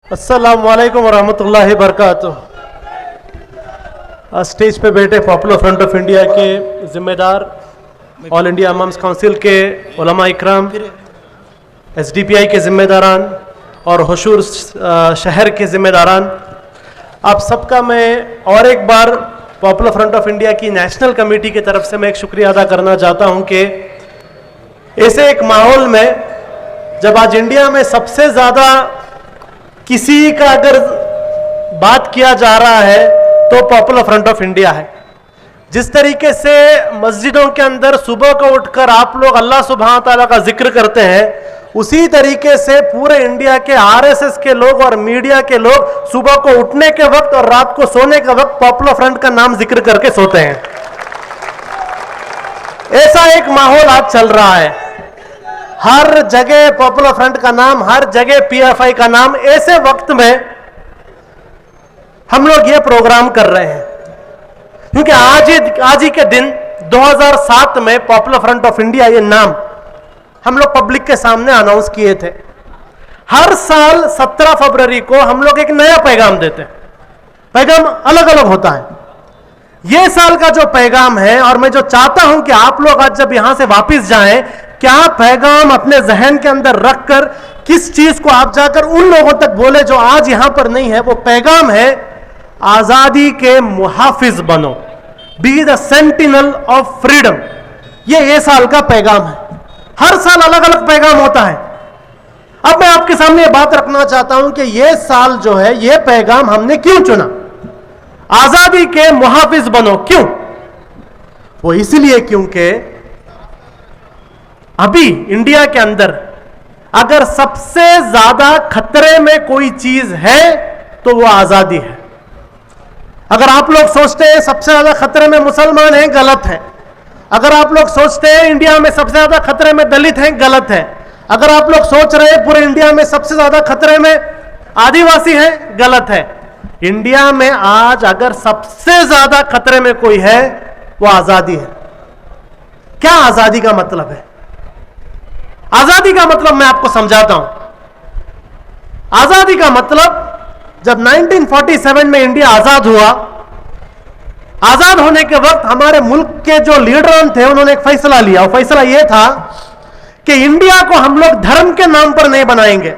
अस्सलामु अलैकुम वरहमतुल्लाहि वबरकातुह। स्टेज पे बैठे पॉपुलर फ्रंट ऑफ इंडिया के जिम्मेदार, ऑल इंडिया इमाम्स काउंसिल के उलमा इकराम, एसडीपीआई के जिम्मेदारान और हुशूर शहर के जिम्मेदारान, आप सबका मैं और एक बार पॉपुलर फ्रंट ऑफ इंडिया की नेशनल कमेटी की तरफ से मैं एक शुक्रिया अदा करना चाहता हूं कि ऐसे एक माहौल में जब आज इंडिया में सबसे ज़्यादा किसी का अगर बात किया जा रहा है तो पॉपुलर फ्रंट ऑफ इंडिया है। जिस तरीके से मस्जिदों के अंदर सुबह को उठकर आप लोग अल्लाह सुब्हान ताला का जिक्र करते हैं, उसी तरीके से पूरे इंडिया के आरएसएस के लोग और मीडिया के लोग सुबह को उठने के वक्त और रात को सोने के वक्त पॉपुलर फ्रंट का नाम जिक्र करके सोते हैं। ऐसा एक माहौल आज चल रहा है, हर जगह पॉपुलर फ्रंट का नाम, हर जगह पीएफआई का नाम। ऐसे वक्त में हम लोग ये प्रोग्राम कर रहे हैं क्योंकि आज ही के दिन 2007 में पॉपुलर फ्रंट ऑफ इंडिया ये नाम हम लोग पब्लिक के सामने अनाउंस किए थे। हर साल 17 फरवरी को हम लोग एक नया पैगाम देते हैं, पैगाम अलग अलग होता है। ये साल का जो पैगाम है, और मैं जो चाहता हूं कि आप लोग आज जब यहां से वापस जाएं, क्या पैगाम अपने जहन के अंदर रखकर किस चीज को आप जाकर उन लोगों तक बोले जो आज यहां पर नहीं है। वो पैगाम है आजादी के मुहाफिज बनो, be the sentinel of freedom. ये साल का पैगाम है। हर साल अलग अलग पैगाम होता है। अब मैं आपके सामने ये बात रखना चाहता हूं कि ये साल जो है, ये पैगाम हमने क्यों चुना, आजादी के मुहाफिज बनो। क्यों? वो इसलिए क्योंकि अभी इंडिया के अंदर अगर सबसे ज्यादा खतरे में कोई चीज है तो वो आजादी है। अगर आप लोग सोचते हैं सबसे ज्यादा खतरे में मुसलमान हैं, गलत है। अगर आप लोग सोचते हैं इंडिया में सबसे ज्यादा खतरे में दलित हैं, गलत है। अगर आप लोग सोच रहे हैं पूरे इंडिया में सबसे ज्यादा खतरे में आदिवासी हैं, गलत है। इंडिया में आज अगर सबसे ज्यादा खतरे में कोई है वो आजादी है। क्या आजादी का मतलब है? आजादी का मतलब मैं आपको समझाता हूं। आजादी का मतलब, जब 1947 में इंडिया आजाद हुआ, आजाद होने के वक्त हमारे मुल्क के जो लीडर थे उन्होंने एक फैसला लिया। वो फैसला यह था कि इंडिया को हम लोग धर्म के नाम पर नहीं बनाएंगे।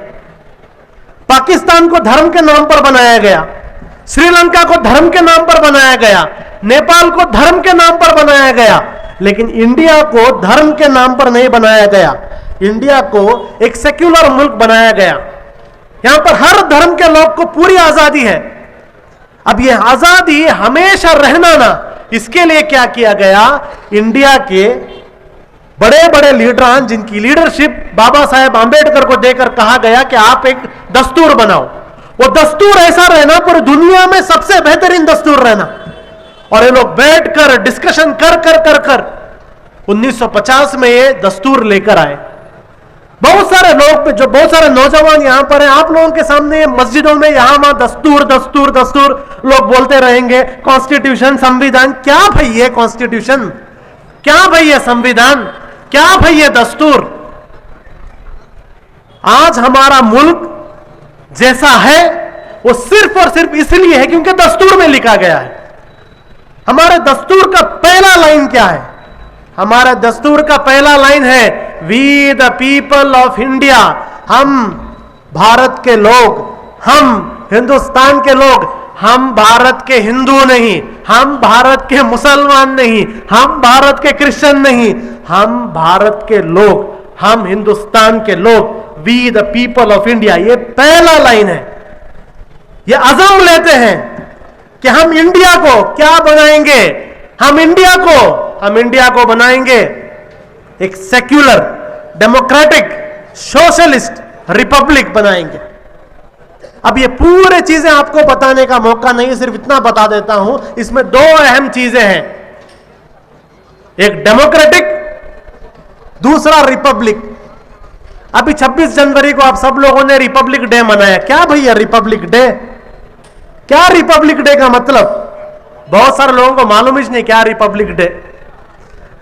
पाकिस्तान को धर्म के नाम पर बनाया गया, श्रीलंका को धर्म के नाम पर बनाया गया, नेपाल को धर्म के नाम पर बनाया गया, लेकिन इंडिया को धर्म के नाम पर नहीं बनाया गया। इंडिया को एक सेक्युलर मुल्क बनाया गया। यहां पर हर धर्म के लोग को पूरी आजादी है। अब यह आजादी हमेशा रहना ना, इसके लिए क्या किया गया, इंडिया के बड़े बड़े लीडरान जिनकी लीडरशिप बाबा साहेब आंबेडकर को देकर कहा गया कि आप एक दस्तूर बनाओ। वो दस्तूर ऐसा रहना पूरी दुनिया में सबसे बेहतरीन दस्तूर रहना। और ये लोग बैठकर डिस्कशन कर कर कर कर 1950 में ये दस्तूर लेकर आए। बहुत सारे लोग, जो बहुत सारे नौजवान यहां पर हैं, आप लोगों के सामने मस्जिदों में यहां वहां दस्तूर दस्तूर दस्तूर लोग बोलते रहेंगे। कॉन्स्टिट्यूशन, संविधान, क्या भाई ये कॉन्स्टिट्यूशन, क्या भाई ये संविधान, क्या भाई ये दस्तूर। आज हमारा मुल्क जैसा है वो सिर्फ और सिर्फ इसलिए है क्योंकि दस्तूर में लिखा गया है। हमारे दस्तूर का पहला लाइन क्या है? हमारा दस्तूर का पहला लाइन है, we the people of India. हम भारत के लोग, हम हिंदुस्तान के लोग, हम भारत के हिंदू नहीं, हम भारत के मुसलमान नहीं, हम भारत के क्रिश्चियन नहीं, हम भारत के लोग, हम हिंदुस्तान के लोग, we the people of India. ये पहला लाइन है। ये अज़म लेते हैं कि हम इंडिया को क्या बनाएंगे, हम इंडिया को बनाएंगे एक सेक्युलर, डेमोक्रेटिक, सोशलिस्ट रिपब्लिक बनाएंगे। अब ये पूरे चीजें आपको बताने का मौका नहीं है, सिर्फ इतना बता देता हूं, इसमें दो अहम चीजें हैं, एक डेमोक्रेटिक, दूसरा रिपब्लिक। अभी 26 जनवरी को आप सब लोगों ने रिपब्लिक डे मनाया। क्या भैया रिपब्लिक डे, क्या रिपब्लिक डे का मतलब? बहुत सारे लोगों को मालूम ही नहीं क्या रिपब्लिक डे।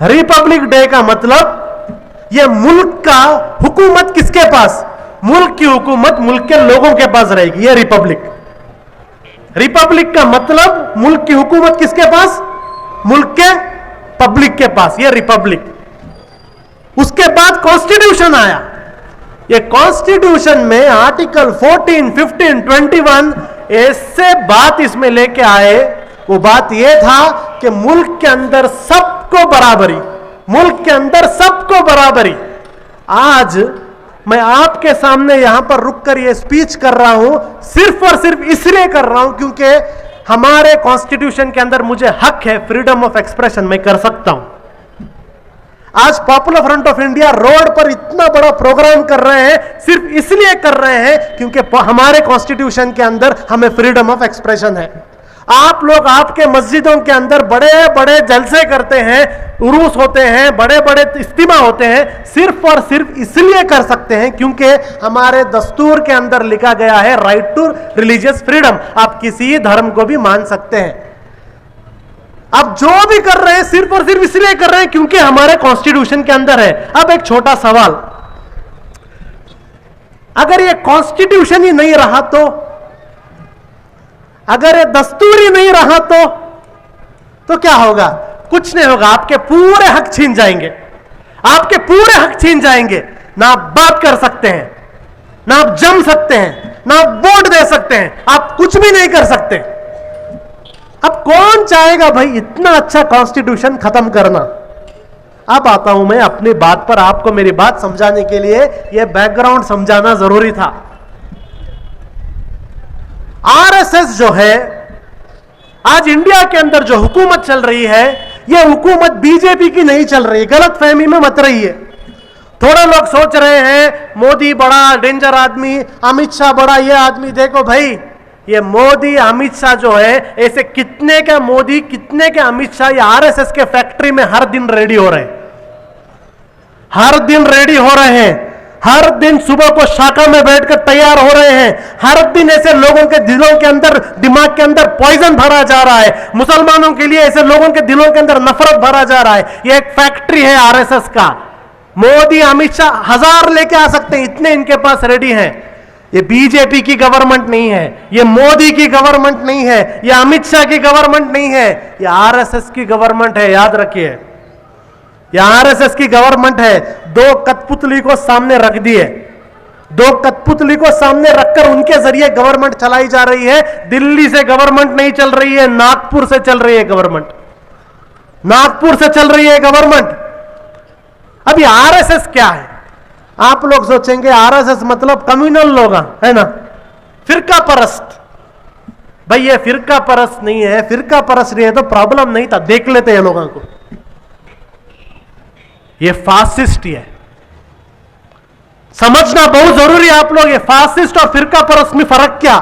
रिपब्लिक डे का मतलब, ये मुल्क का हुकूमत किसके पास, मुल्क की हुकूमत मुल्क के लोगों के पास रहेगी, यह रिपब्लिक। रिपब्लिक का मतलब मुल्क की हुकूमत किसके पास? मुल्क के पब्लिक के पास, यह रिपब्लिक। उसके बाद कॉन्स्टिट्यूशन आया। ये कॉन्स्टिट्यूशन में आर्टिकल 14, 15, 21 ऐसे बात इसमें लेके आए। वो बात यह था कि मुल्क के अंदर सबको बराबरी, मुल्क के अंदर सबको बराबरी। आज मैं आपके सामने यहां पर रुककर यह स्पीच कर रहा हूं, सिर्फ और सिर्फ इसलिए कर रहा हूं क्योंकि हमारे कॉन्स्टिट्यूशन के अंदर मुझे हक है, फ्रीडम ऑफ एक्सप्रेशन मैं कर सकता हूं। आज popular front of India road पर इतना बड़ा प्रोग्राम कर रहे हैं, सिर्फ इसलिए कर रहे हैं क्योंकि हमारे कॉन्स्टिट्यूशन के अंदर हमें फ्रीडम ऑफ एक्सप्रेशन है। आप लोग आपके मस्जिदों के अंदर बड़े बड़े जलसे करते हैं, उरूस होते हैं, बड़े बड़े इज्तिमा होते हैं, सिर्फ और सिर्फ इसलिए कर सकते हैं क्योंकि हमारे दस्तूर के अंदर लिखा गया है राइट टू रिलीजियस फ्रीडम। आप किसी धर्म को भी मान सकते हैं। अब जो भी कर रहे हैं सिर्फ और सिर्फ इसलिए कर रहे हैं क्योंकि हमारे कॉन्स्टिट्यूशन के अंदर है। अब एक छोटा सवाल, अगर ये कॉन्स्टिट्यूशन ही नहीं रहा तो, अगर ये दस्तूर ही नहीं रहा तो क्या होगा? कुछ नहीं होगा। आपके पूरे हक छीन जाएंगे, आपके पूरे हक छीन जाएंगे। ना आप बात कर सकते हैं, ना आप जम सकते हैं, ना आप वोट दे सकते हैं, आप कुछ भी नहीं कर सकते। अब कौन चाहेगा भाई इतना अच्छा कॉन्स्टिट्यूशन खत्म करना? अब आता हूं मैं अपनी बात पर। आपको मेरी बात समझाने के लिए यह बैकग्राउंड समझाना जरूरी था। आरएसएस जो है, आज इंडिया के अंदर जो हुकूमत चल रही है, यह हुकूमत बीजेपी की नहीं चल रही। गलतफहमी में मत रहिए। थोड़े लोग सोच रहे हैं मोदी बड़ा डेंजर आदमी, अमित शाह बड़ा ये आदमी। देखो भाई, ये मोदी अमित शाह जो है, ऐसे कितने के मोदी कितने के अमित शाह ये आरएसएस के फैक्ट्री में हर दिन रेडी हो रहे हैं, हर दिन रेडी हो रहे हैं, हर दिन सुबह को शाखा में बैठकर तैयार हो रहे हैं। हर दिन ऐसे लोगों के दिलों के अंदर, दिमाग के अंदर पॉइजन भरा जा रहा है। मुसलमानों के लिए ऐसे लोगों के दिलों के अंदर नफरत भरा जा रहा है। यह एक फैक्ट्री है आरएसएस का। मोदी अमित शाह 1000 लेके आ सकते हैं, इतने इनके पास रेडी हैं। ये बीजेपी की गवर्नमेंट नहीं है, ये मोदी की गवर्नमेंट नहीं है, ये अमित शाह की गवर्नमेंट नहीं है, ये आरएसएस की गवर्नमेंट है। याद रखिए, ये आरएसएस की गवर्नमेंट है। दो कठपुतली को सामने रख दिए, दो कठपुतली को सामने रखकर उनके जरिए गवर्नमेंट चलाई जा रही है। दिल्ली से गवर्नमेंट नहीं चल रही है, नागपुर से चल रही है गवर्नमेंट, नागपुर से चल रही है गवर्नमेंट। अब ये आरएसएस क्या है? आप लोग सोचेंगे आरएसएस मतलब कम्युनल लोग है ना, फिरका परस्त। भाई ये फिरका परस्त नहीं है। फिरका परस्त नहीं है तो प्रॉब्लम नहीं था, देख लेते हैं लोगों को। ये फासिस्ट ही है, समझना बहुत जरूरी है आप लोग। ये फासिस्ट और फिरका परस्त में फर्क क्या?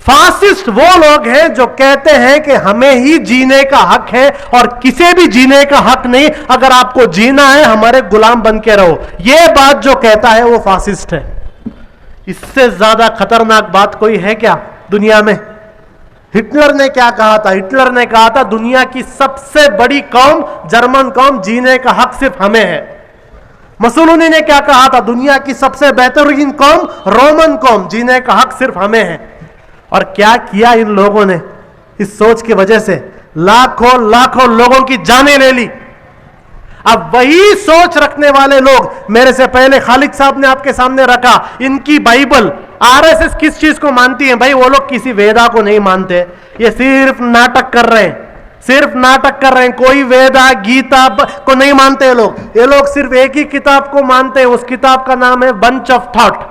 फासिस्ट वो लोग हैं जो कहते हैं कि हमें ही जीने का हक है और किसी भी जीने का हक नहीं, अगर आपको जीना है हमारे गुलाम बन के रहो। यह बात जो कहता है वो फासिस्ट है। इससे ज्यादा खतरनाक बात कोई है क्या दुनिया में? हिटलर ने क्या कहा था? हिटलर ने कहा था दुनिया की सबसे बड़ी कौम जर्मन कौम, जीने का हक सिर्फ हमें है। मुसोलिनी ने क्या कहा था? दुनिया की सबसे बेहतरीन कौम रोमन कौम, जीने का हक सिर्फ हमें है। और क्या किया इन लोगों ने? इस सोच की वजह से लाखों लाखों लोगों की जानें ले ली। अब वही सोच रखने वाले लोग, मेरे से पहले खालिद साहब ने आपके सामने रखा, इनकी बाइबल, आरएसएस किस चीज को मानती है? भाई वो लोग किसी वेदा को नहीं मानते, ये सिर्फ नाटक कर रहे हैं, सिर्फ नाटक कर रहे हैं। कोई वेदा गीता को नहीं मानते ये लोग। ये लोग सिर्फ एक ही किताब को मानते हैं, उस किताब का नाम है बंच ऑफ थॉट।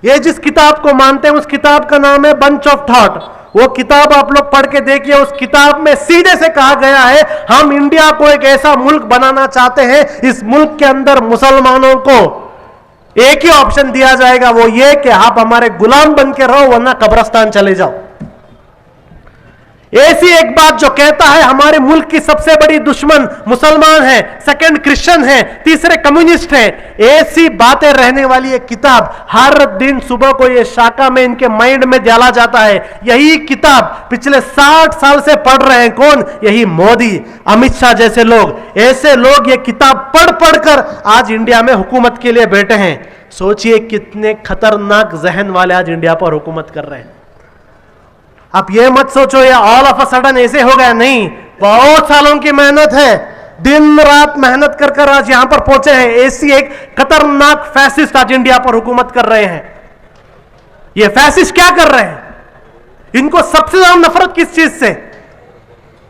ये जिस किताब को मानते हैं उस किताब का नाम है बंच ऑफ थॉट। वो किताब आप लोग पढ़ के देखिए, उस किताब में सीधे से कहा गया है हम इंडिया को एक ऐसा मुल्क बनाना चाहते हैं, इस मुल्क के अंदर मुसलमानों को एक ही ऑप्शन दिया जाएगा, वो ये कि आप हमारे गुलाम बन के रहो वरना कब्रिस्तान चले जाओ। ऐसी एक बात जो कहता है हमारे मुल्क की सबसे बड़ी दुश्मन मुसलमान है, सेकंड क्रिश्चियन है, तीसरे कम्युनिस्ट है, ऐसी बातें रहने वाली एक किताब हर दिन सुबह को ये शाखा में इनके माइंड में डाला जाता है। यही किताब पिछले 60 साल से पढ़ रहे हैं कौन? यही मोदी, अमित शाह जैसे लोग। ऐसे लोग ये किताब पढ़ पढ़कर आज इंडिया में हुकूमत के लिए बैठे हैं। सोचिए कितने खतरनाक जहन वाले आज इंडिया पर हुकूमत कर रहे हैं। आप ये मत सोचो ये ऑल ऑफ अ सडन ऐसे हो गया, नहीं, बहुत सालों की मेहनत है, दिन रात मेहनत कर कर आज यहां पर पहुंचे हैं। ऐसी एक खतरनाक फैसिस्ट आज इंडिया पर हुकूमत कर रहे हैं। ये फैसिस्ट क्या कर रहे हैं? इनको सबसे ज्यादा नफरत किस चीज से?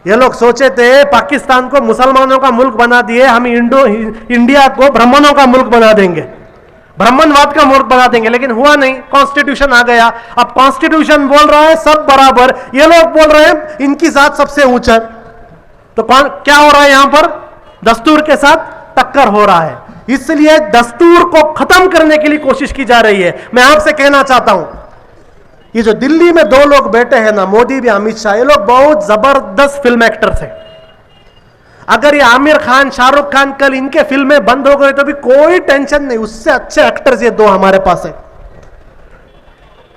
ये लोग सोचे थे पाकिस्तान को मुसलमानों का मुल्क बना दिए, हम इंडिया को ब्राह्मणों का मुल्क बना देंगे, ब्राह्मणवाद का मुल्क बना देंगे, लेकिन हुआ नहीं। कॉन्स्टिट्यूशन आ गया। अब कॉन्स्टिट्यूशन बोल रहा है सब बराबर, ये लोग बोल रहे हैं इनकी जात सबसे ऊंचा। तो कौन क्या हो रहा है यहां पर? दस्तूर के साथ टक्कर हो रहा है। इसलिए दस्तूर को खत्म करने के लिए कोशिश की जा रही है। मैं आपसे कहना चाहता हूं, ये जो दिल्ली में दो लोग बैठे हैं ना, मोदी भी अमित शाह, ये लोग बहुत जबरदस्त फिल्म एक्टर्स हैं। अगर ये आमिर खान, शाहरुख खान कल इनके फिल्में बंद हो गए तो भी कोई टेंशन नहीं, उससे अच्छे एक्टर्स ये दो हमारे पास है।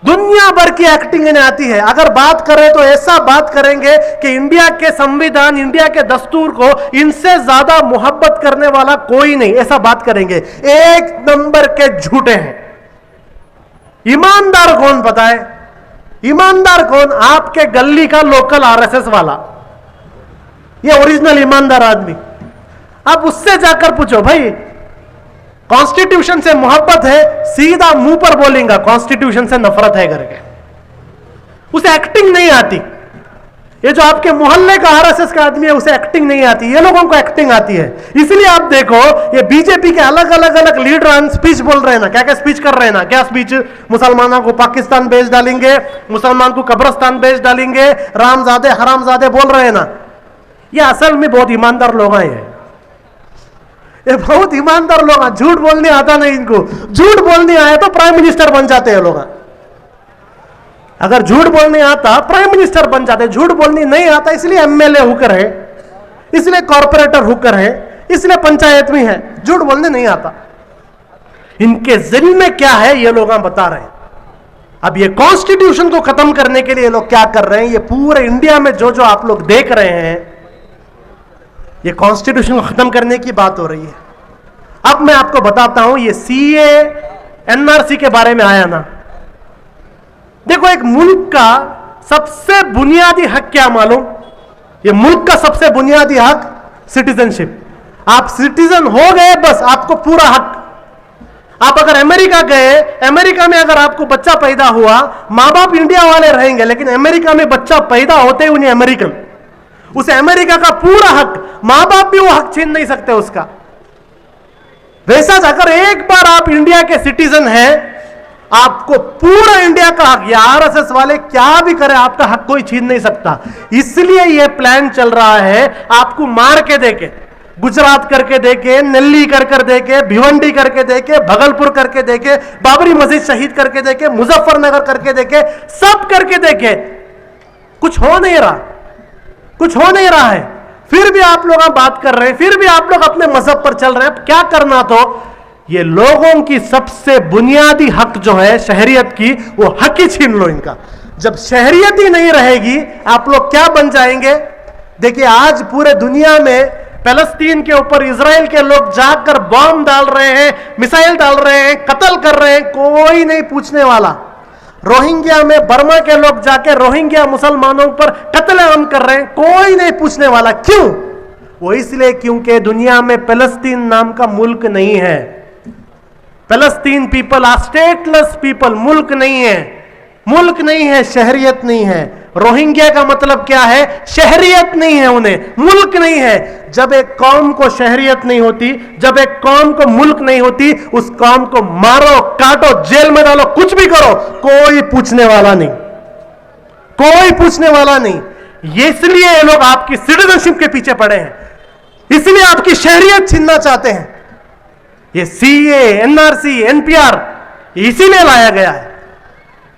दुनिया भर की एक्टिंग इन्हें आती है। अगर बात करें तो ऐसा बात करेंगे कि इंडिया के संविधान, इंडिया के दस्तूर को इनसे ज्यादा मोहब्बत करने वाला कोई नहीं, ऐसा बात करेंगे। एक नंबर के झूठे हैं। ईमानदार कौन पता है? ईमानदार कौन? आपके गली का लोकल आरएसएस वाला, ये ओरिजिनल ईमानदार आदमी। अब उससे जाकर पूछो भाई कॉन्स्टिट्यूशन से मोहब्बत है, सीधा मुंह पर बोलेगा कॉन्स्टिट्यूशन से नफरत है करके। उसे एक्टिंग नहीं आती। ये जो आपके मोहल्ले का आरएसएस का आदमी है उसे एक्टिंग नहीं आती, ये लोगों को एक्टिंग आती है। इसलिए आप देखो ये बीजेपी के अलग अलग लीडर स्पीच बोल रहे हैं ना, क्या क्या स्पीच कर रहे हैं ना। क्या स्पीच? मुसलमानों को पाकिस्तान भेज डालेंगे, मुसलमान को कब्रिस्तान भेज डालेंगे, रामजादे हरामजादे बोल रहे हैं ना। ये असल में बहुत ईमानदार लोग हैं। ये बहुत ईमानदार लोग हैं। झूठ बोलने आता नहीं इनको। झूठ बोलने आए तो प्राइम मिनिस्टर बन जाते हैं लोग। अगर झूठ बोलने आता प्राइम मिनिस्टर बन जाते। झूठ बोलने नहीं आता इसलिए एमएलए होकर है, इसलिए कॉर्पोरेटर होकर है, इसलिए पंचायत में है। झूठ बोलने नहीं आता। इनके दिल में क्या है ये लोग बता रहे हैं। अब ये कॉन्स्टिट्यूशन को खत्म करने के लिए ये लोग क्या कर रहे हैं? ये पूरे इंडिया में जो जो आप लोग देख रहे हैं, ये कॉन्स्टिट्यूशन को खत्म करने की बात हो रही है। अब मैं आपको बताता हूं, ये सीए एनआरसी के बारे में आया ना। देखो एक मुल्क का सबसे बुनियादी हक क्या मालूम? ये मुल्क का सबसे बुनियादी हक सिटीजनशिप। आप सिटीजन हो गए बस आपको पूरा हक। आप अगर अमेरिका गए, अमेरिका में अगर आपको बच्चा पैदा हुआ, मां बाप इंडिया वाले रहेंगे लेकिन अमेरिका में बच्चा पैदा होते ही उन्हें अमेरिकन, उसे अमेरिका का पूरा हक, मां बाप भी वो हक छीन नहीं सकते उसका। वैसा अगर एक बार आप इंडिया के सिटीजन हैं, आपको पूरा इंडिया का हक, या आरएसएस वाले क्या भी करे आपका हक कोई छीन नहीं सकता। इसलिए यह प्लान चल रहा है आपको मार के देके, गुजरात करके देके, नल्ली कर देके, भिवंडी करके देके, भगलपुर करके देके, बाबरी मस्जिद शहीद करके देके, मुजफ्फरनगर करके देके, सब करके देखे, कुछ हो नहीं रहा, कुछ हो नहीं रहा है। फिर भी आप लोग बात कर रहे हैं, फिर भी आप लोग अपने मजहब पर चल रहे हैं। क्या करना? तो ये लोगों की सबसे बुनियादी हक जो है शहरियत की, वो हक ही छीन लो इनका। जब शहरियत ही नहीं रहेगी आप लोग क्या बन जाएंगे? देखिए आज पूरे दुनिया में फलस्तीन के ऊपर इजराइल के लोग जाकर बॉम्ब डाल रहे हैं, मिसाइल डाल रहे हैं, कत्ल कर रहे हैं, कोई नहीं पूछने वाला। रोहिंग्या में बर्मा के लोग जाके रोहिंग्या मुसलमानों पर कत्लेआम कर रहे हैं, कोई नहीं पूछने वाला। क्यों? वो इसलिए क्योंकि दुनिया में फलस्तीन नाम का मुल्क नहीं है। फलस्तीन पीपल आर स्टेटलेस पीपल, मुल्क नहीं है, मुल्क नहीं है, शहरियत नहीं है। रोहिंग्या का मतलब क्या है? शहरियत नहीं है, उन्हें मुल्क नहीं है। जब एक कौम को शहरियत नहीं होती, जब एक कौम को मुल्क नहीं होती, उस कौम को मारो, काटो, जेल में डालो, कुछ भी करो, कोई पूछने वाला नहीं, कोई पूछने वाला नहीं। ये इसलिए ये लोग आपकी सिटीजनशिप के पीछे पड़े हैं, इसलिए आपकी शहरियत छीनना चाहते हैं। ये सीए, एनआरसी, एनपीआर इसीलिए लाया गया है।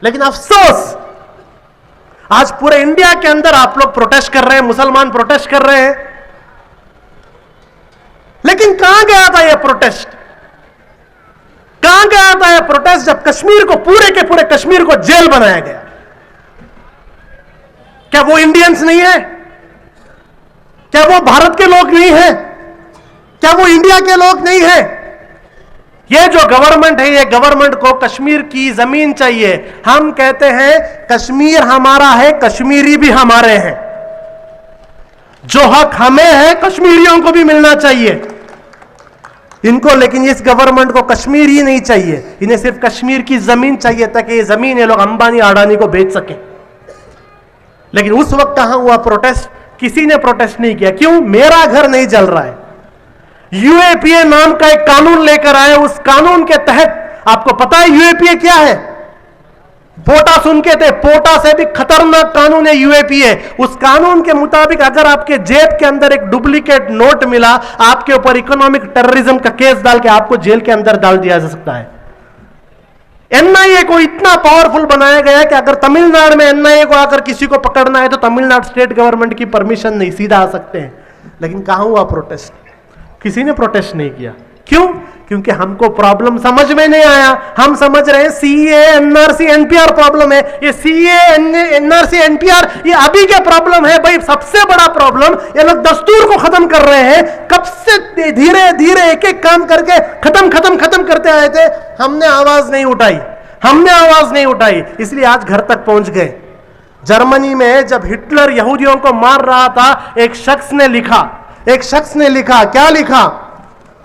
लेकिन अफसोस आज पूरे इंडिया के अंदर आप लोग प्रोटेस्ट कर रहे हैं, मुसलमान प्रोटेस्ट कर रहे हैं, लेकिन कहां गया था यह प्रोटेस्ट? कहां गया था यह प्रोटेस्ट जब कश्मीर को, पूरे के पूरे कश्मीर को जेल बनाया गया? क्या वो इंडियंस नहीं है? क्या वो भारत के लोग नहीं है? क्या वो इंडिया के लोग नहीं है? ये जो गवर्नमेंट है, ये गवर्नमेंट को कश्मीर की जमीन चाहिए। हम कहते हैं कश्मीर हमारा है, कश्मीरी भी हमारे हैं। जो हक हमें है कश्मीरियों को भी मिलना चाहिए इनको। लेकिन इस गवर्नमेंट को कश्मीर ही नहीं चाहिए, इन्हें सिर्फ कश्मीर की जमीन चाहिए ताकि ये जमीन ये लोग अंबानी अडानी को बेच सके। लेकिन उस वक्त कहां हुआ प्रोटेस्ट? किसी ने प्रोटेस्ट नहीं किया। क्यों? मेरा घर नहीं जल रहा है। यूएपीए नाम का एक कानून लेकर आए, उस कानून के तहत, आपको पता है यूएपीए क्या है? पोटा सुन के थे, पोटा से भी खतरनाक कानून है यूएपीए। उस कानून के मुताबिक अगर आपके जेब के अंदर एक डुप्लीकेट नोट मिला, आपके ऊपर इकोनॉमिक टेररिज्म का केस डाल के आपको जेल के अंदर डाल दिया जा सकता है। एनआईए को इतना पावरफुल बनाया गया कि अगर तमिलनाडु में एनआईए को आकर किसी को पकड़ना है तो तमिलनाडु स्टेट गवर्नमेंट की परमिशन नहीं, सीधा आ सकते हैं। लेकिन कहां हुआ प्रोटेस्ट? किसी ने प्रोटेस्ट नहीं किया। क्यों? क्योंकि हमको प्रॉब्लम समझ में नहीं आया। हम समझ रहे हैं सीए एनआरसी एनपीआर प्रॉब्लम है। ये सीए एनआरसी एनपीआर ये अभी क्या प्रॉब्लम है भाई? सबसे बड़ा प्रॉब्लम ये लोग दस्तूर को खत्म कर रहे हैं। कब से धीरे धीरे एक एक काम करके खत्म करते आए थे। हमने आवाज नहीं उठाई, इसलिए आज घर तक पहुंच गए। जर्मनी में जब हिटलर यहूदियों को मार रहा था, एक शख्स ने लिखा, क्या लिखा?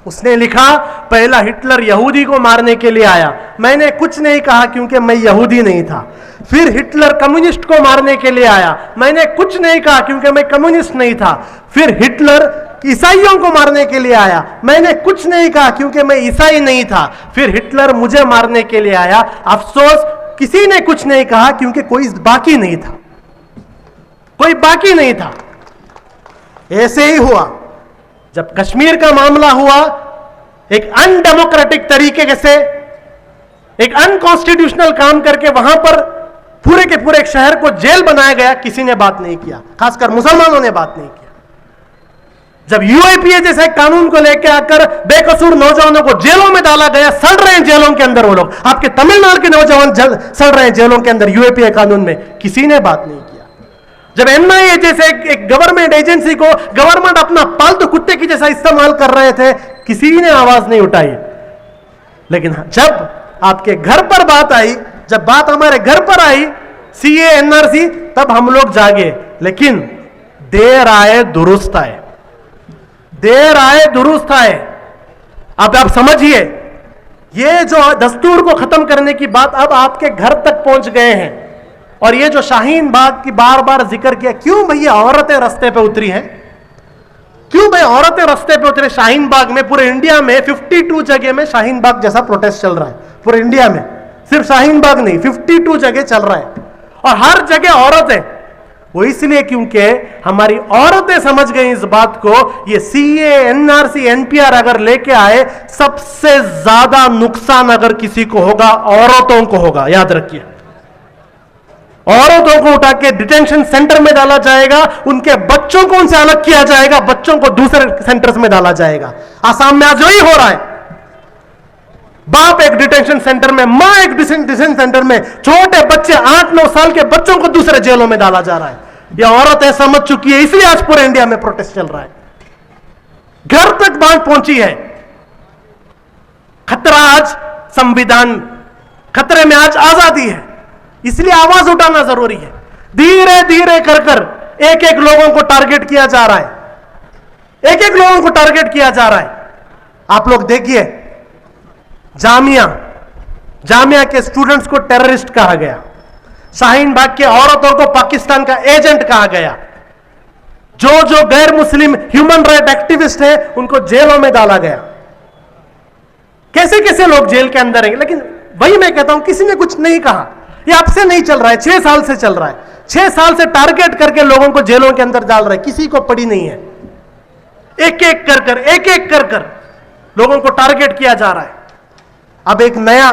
उसने लिखा, पहला हिटलर यहूदी को मारने के लिए आया, मैंने कुछ नहीं कहा क्योंकि मैं यहूदी नहीं था। फिर हिटलर कम्युनिस्ट को मारने के लिए आया, मैंने कुछ नहीं कहा क्योंकि मैं कम्युनिस्ट नहीं था। फिर हिटलर ईसाइयों को मारने के लिए आया, मैंने कुछ नहीं कहा क्योंकि मैं ईसाई नहीं था। फिर हिटलर मुझे मारने के लिए आया, अफसोस किसी ने कुछ नहीं कहा क्योंकि कोई बाकी नहीं था। ऐसे ही हुआ जब कश्मीर का मामला हुआ। एक अनडेमोक्रेटिक तरीके से, एक अनकॉन्स्टिट्यूशनल काम करके वहां पर पूरे के पूरे एक शहर को जेल बनाया गया। किसी ने बात नहीं किया, खासकर मुसलमानों ने बात नहीं किया। जब यूएपीए जैसे कानून को लेकर आकर बेकसूर नौजवानों को जेलों में डाला गया, सड़ रहे हैं जेलों के अंदर वो लोग। आपके तमिलनाडु के नौजवान सड़ रहे हैं जेलों के अंदर यूएपीए कानून में, किसी ने बात नहीं किया। जब एनआईए जैसे एक गवर्नमेंट एजेंसी को गवर्नमेंट अपना पालतू कुत्ते की जैसा इस्तेमाल कर रहे थे, किसी ने आवाज नहीं उठाई। लेकिन जब आपके घर पर बात आई, जब बात हमारे घर पर आई सीए एनआरसी, तब हम लोग जागे। लेकिन देर आए दुरुस्त आए। अब आप समझिए, ये जो दस्तूर को खत्म करने की बात अब आपके घर तक पहुंच गए हैं। और ये जो शाहीन बाग की बार बार जिक्र किया, क्यों भैया औरतें रास्ते पे उतरी हैं? क्यों भाई औरतें रास्ते पे उतरे शाहीन बाग में? पूरे इंडिया में 52 जगह में शाहीन बाग जैसा प्रोटेस्ट चल रहा है। पूरे इंडिया में सिर्फ शाहीन बाग नहीं, 52 जगह चल रहा है। और हर जगह औरतें। वो इसलिए क्योंकि हमारी औरतें समझ गई इस बात को, ये सीए एनआरसी एनपीआर अगर लेके आए, सबसे ज्यादा नुकसान अगर किसी को होगा, औरतों को होगा। याद रखिए, औरतों को उठा के डिटेंशन सेंटर में डाला जाएगा, उनके बच्चों को उनसे अलग किया जाएगा, बच्चों को दूसरे सेंटर्स में डाला जाएगा। आसाम में आज वही हो रहा है। बाप एक डिटेंशन सेंटर में, मां एक डिटेंशन सेंटर में, छोटे बच्चे 8-9 साल के बच्चों को दूसरे जेलों में डाला जा रहा है। यह औरतें समझ चुकी है, इसलिए आज पूरे इंडिया में प्रोटेस्ट चल रहा है। घर तक बात पहुंची है। खतरा आज संविधान, खतरे में आज आजादी है, इसलिए आवाज उठाना जरूरी है। धीरे धीरे कर एक एक लोगों को टारगेट किया जा रहा है। आप लोग देखिए, जामिया के स्टूडेंट्स को टेररिस्ट कहा गया, शाहीन बाग के औरतों को पाकिस्तान का एजेंट कहा गया, जो गैर मुस्लिम ह्यूमन राइट एक्टिविस्ट हैं उनको जेलों में डाला गया। कैसे कैसे लोग जेल के अंदर हैं। लेकिन वही मैं कहता हूं, किसी ने कुछ नहीं कहा। ये अब से नहीं चल रहा है, 6 साल से चल रहा है। 6 साल से टारगेट करके लोगों को जेलों के अंदर डाल रहे हैं, किसी को पड़ी नहीं है। एक एक कर लोगों को टारगेट किया जा रहा है। अब एक नया,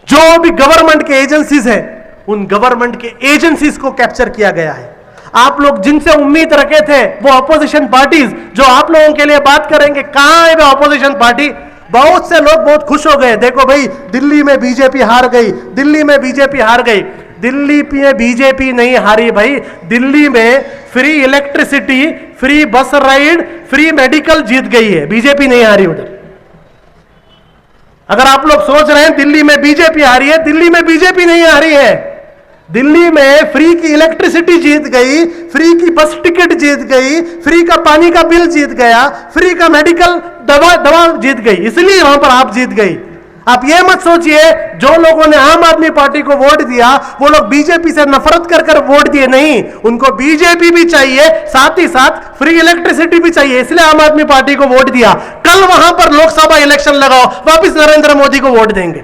जो भी गवर्नमेंट के एजेंसीज है उन गवर्नमेंट के एजेंसीज को कैप्चर किया गया है। आप लोग जिनसे उम्मीद रखे थे वो अपोजिशन पार्टीज जो आप लोगों के लिए बात करेंगे, कहां है वो अपोजिशन पार्टी? बहुत से लोग बहुत खुश हो गए, देखो भाई दिल्ली में बीजेपी हार गई, दिल्ली में बीजेपी हार गई। दिल्ली में बीजेपी नहीं हारी भाई, दिल्ली में फ्री इलेक्ट्रिसिटी, फ्री बस राइड, फ्री मेडिकल जीत गई है, बीजेपी नहीं हारी उधर। अगर आप लोग सोच रहे हैं दिल्ली में बीजेपी हारी है, दिल्ली में बीजेपी नहीं हारी है। दिल्ली में फ्री की इलेक्ट्रिसिटी जीत गई, फ्री की बस टिकट जीत गई, फ्री का पानी का बिल जीत गया, फ्री का मेडिकल दवा जीत गई, इसलिए वहां पर आप जीत गई। आप ये मत सोचिए जो लोगों ने आम आदमी पार्टी को वोट दिया वो लोग बीजेपी से नफरत कर कर वोट दिए, नहीं, उनको बीजेपी भी चाहिए, साथ ही साथ फ्री इलेक्ट्रिसिटी भी चाहिए, इसलिए आम आदमी पार्टी को वोट दिया। कल वहां पर लोकसभा इलेक्शन लगाओ, वापिस नरेंद्र मोदी को वोट देंगे।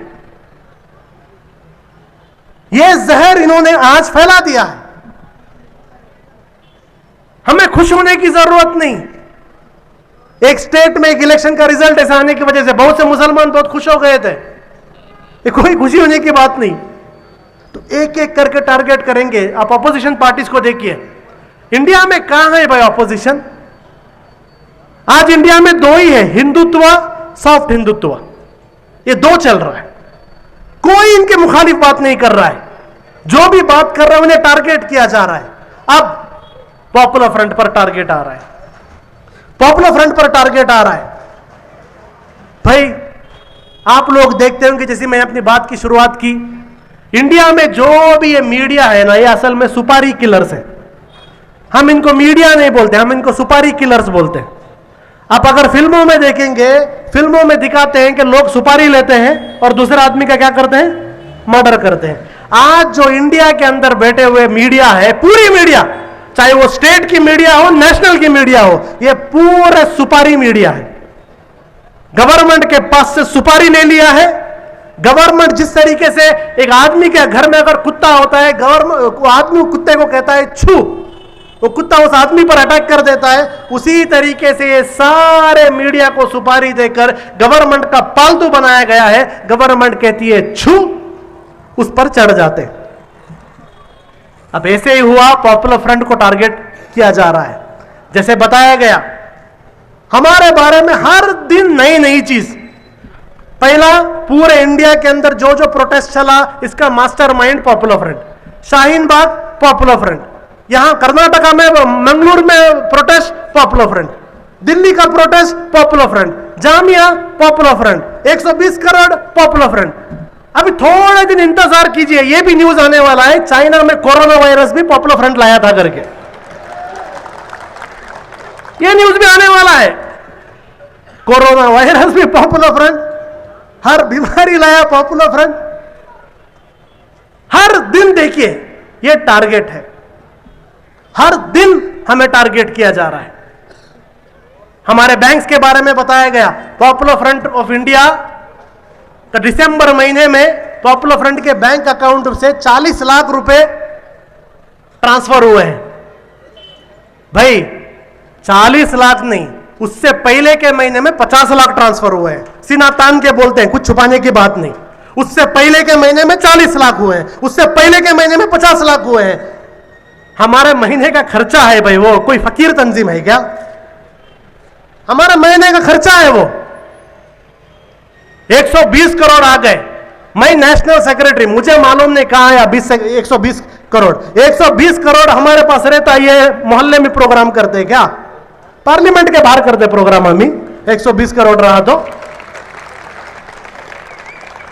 यह जहर इन्होंने आज फैला दिया है। हमें खुश होने की जरूरत नहीं। एक स्टेट में एक इलेक्शन का रिजल्ट ऐसा आने की वजह से बहुत से मुसलमान बहुत खुश हो गए थे, ये कोई खुशी होने की बात नहीं। तो एक एक करके टारगेट करेंगे। आप अपोजिशन पार्टीज को देखिए, इंडिया में कहां है भाई अपोजिशन? आज इंडिया में दो ही है, हिंदुत्व, सॉफ्ट हिंदुत्व, ये दो चल रहा है। कोई इनके मुखालिफ बात नहीं कर रहा है, जो भी बात कर रहा है उन्हें टारगेट किया जा रहा है। अब पॉपुलर फ्रंट पर टारगेट आ रहा है, पॉपुलर फ्रंट पर टारगेट आ रहा है। भाई आप लोग देखते होंगे, जैसे मैं अपनी बात की शुरुआत की, इंडिया में जो भी ये मीडिया है ना, ये असल में सुपारी किलर्स है। हम इनको मीडिया नहीं बोलते, हम इनको सुपारी किलर्स बोलते हैं। आप अगर फिल्मों में देखेंगे, फिल्मों में दिखाते हैं कि लोग सुपारी लेते हैं और दूसरे आदमी का क्या करते हैं, मर्डर करते हैं। आज जो इंडिया के अंदर बैठे हुए मीडिया है, पूरी मीडिया, चाहे वो स्टेट की मीडिया हो, नेशनल की मीडिया हो, ये पूरे सुपारी मीडिया है। गवर्नमेंट के पास से सुपारी ले लिया है। गवर्नमेंट जिस तरीके से एक आदमी के घर में अगर कुत्ता होता है, गवर्नमेंट आदमी कुत्ते को कहता है छू, वो कुत्ता उस आदमी पर अटैक कर देता है, उसी तरीके से ये सारे मीडिया को सुपारी देकर गवर्नमेंट का पालतू बनाया गया है। गवर्नमेंट कहती है छू, उस पर चढ़ जाते हैं। अब ऐसे ही हुआ, पॉपुलर फ्रंट को टारगेट किया जा रहा है। जैसे बताया गया, हमारे बारे में हर दिन नई नई चीज। पहला, पूरे इंडिया के अंदर जो जो प्रोटेस्ट चला, इसका mastermind popular front. Shaheen Bagh popular front, यहां कर्नाटका में मंगलूर में प्रोटेस्ट पॉपुलर फ्रंट, दिल्ली का protest popular front, Jamia popular front, 120 crore popular front. अभी थोड़े दिन इंतजार कीजिए, यह भी न्यूज आने वाला है, चाइना में कोरोना वायरस भी पॉपुलर फ्रंट लाया था करके, यह न्यूज भी आने वाला है। कोरोना वायरस भी पॉपुलर फ्रंट, हर बीमारी लाया पॉपुलर फ्रंट। हर दिन देखिए यह टारगेट है, हर दिन हमें टारगेट किया जा रहा है। हमारे बैंक्स के बारे में बताया गया, पॉपुलर फ्रंट ऑफ इंडिया तो दिसंबर महीने में पॉपुलर फ्रंट के बैंक अकाउंट से 40 लाख रुपए ट्रांसफर हुए हैं। भाई 40 लाख नहीं, उससे पहले के महीने में 50 लाख ट्रांसफर हुए हैं। सीना तान के बोलते हैं, कुछ छुपाने की बात नहीं। उससे पहले के महीने में 40 लाख हुए हैं, उससे पहले के महीने में 50 लाख हुए हैं। हमारे महीने का खर्चा है भाई, वो कोई फकीर तंजीम है क्या? हमारा महीने का खर्चा है वो 120 करोड़ आ गए। मैं नेशनल सेक्रेटरी, मुझे मालूम नहीं कहां है 120 करोड़। 120 करोड़ हमारे पास रहता है, ये मोहल्ले में प्रोग्राम करते हैं क्या? पार्लियामेंट के बाहर करते प्रोग्राम हम ही। 120 करोड़ रहा तो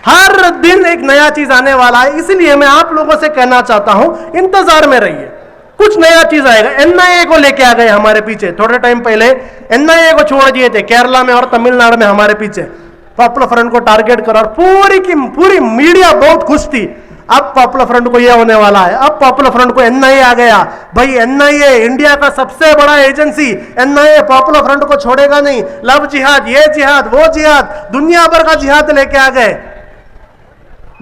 हर दिन एक नया चीज आने वाला है। इसलिए मैं आप लोगों से कहना चाहता हूं, इंतजार में रहिए, कुछ नया चीज आएगा। एनआईए को लेके आ गए हमारे पीछे, थोड़े टाइम पहले एनआईए को छोड़ दिए थे केरला में और तमिलनाडु में हमारे पीछे। पॉपुलर फ्रंट को टारगेट करो और पूरी की पूरी मीडिया बहुत खुश थी। अब पॉपुलर फ्रंट को यह होने वाला है, अब पॉपुलर फ्रंट को एनआईए आ गया। भाई एनआईए इंडिया का सबसे बड़ा एजेंसी, एनआईए पॉपुलर फ्रंट को छोड़ेगा नहीं। लव जिहाद, ये जिहाद, वो जिहाद, दुनिया भर का जिहाद लेके आ गए।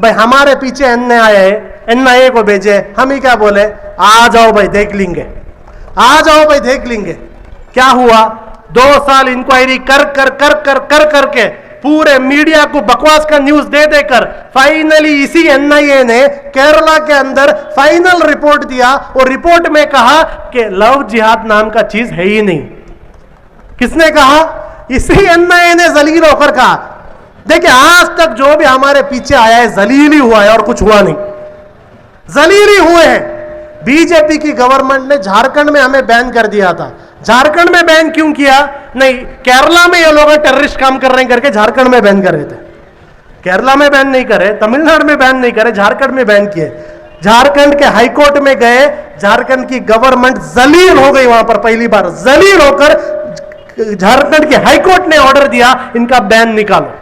भाई हमारे पीछे एनआईए को भेजे, हम ही क्या बोले, आ जाओ भाई देख लेंगे, आ जाओ भाई देख लेंगे। क्या हुआ? 2 साल इंक्वायरी कर करके पूरे मीडिया को बकवास का न्यूज दे देकर फाइनली इसी एनआईए ने केरला के अंदर फाइनल रिपोर्ट दिया और रिपोर्ट में कहा कि लव जिहाद नाम का चीज है ही नहीं। किसने कहा? इसी एनआईए ने जलील होकर कहा। देखिए, आज तक जो भी हमारे पीछे आया है जलील ही हुआ है और कुछ हुआ नहीं, जलील ही हुए हैं। बीजेपी की गवर्नमेंट ने झारखंड में हमें बैन कर दिया था। झारखंड में बैन क्यों किया? नहीं, केरला में ये लोग टेररिस्ट काम कर रहे हैं करके झारखंड में बैन कर रहे थे। केरला में बैन नहीं करे, तमिलनाडु में बैन नहीं करे, झारखंड में बैन किए। झारखंड के हाईकोर्ट में गए, झारखंड की गवर्नमेंट जलील हो गई। वहां पर पहली बार जलील होकर झारखंड के हाईकोर्ट ने ऑर्डर दिया इनका बैन निकालो।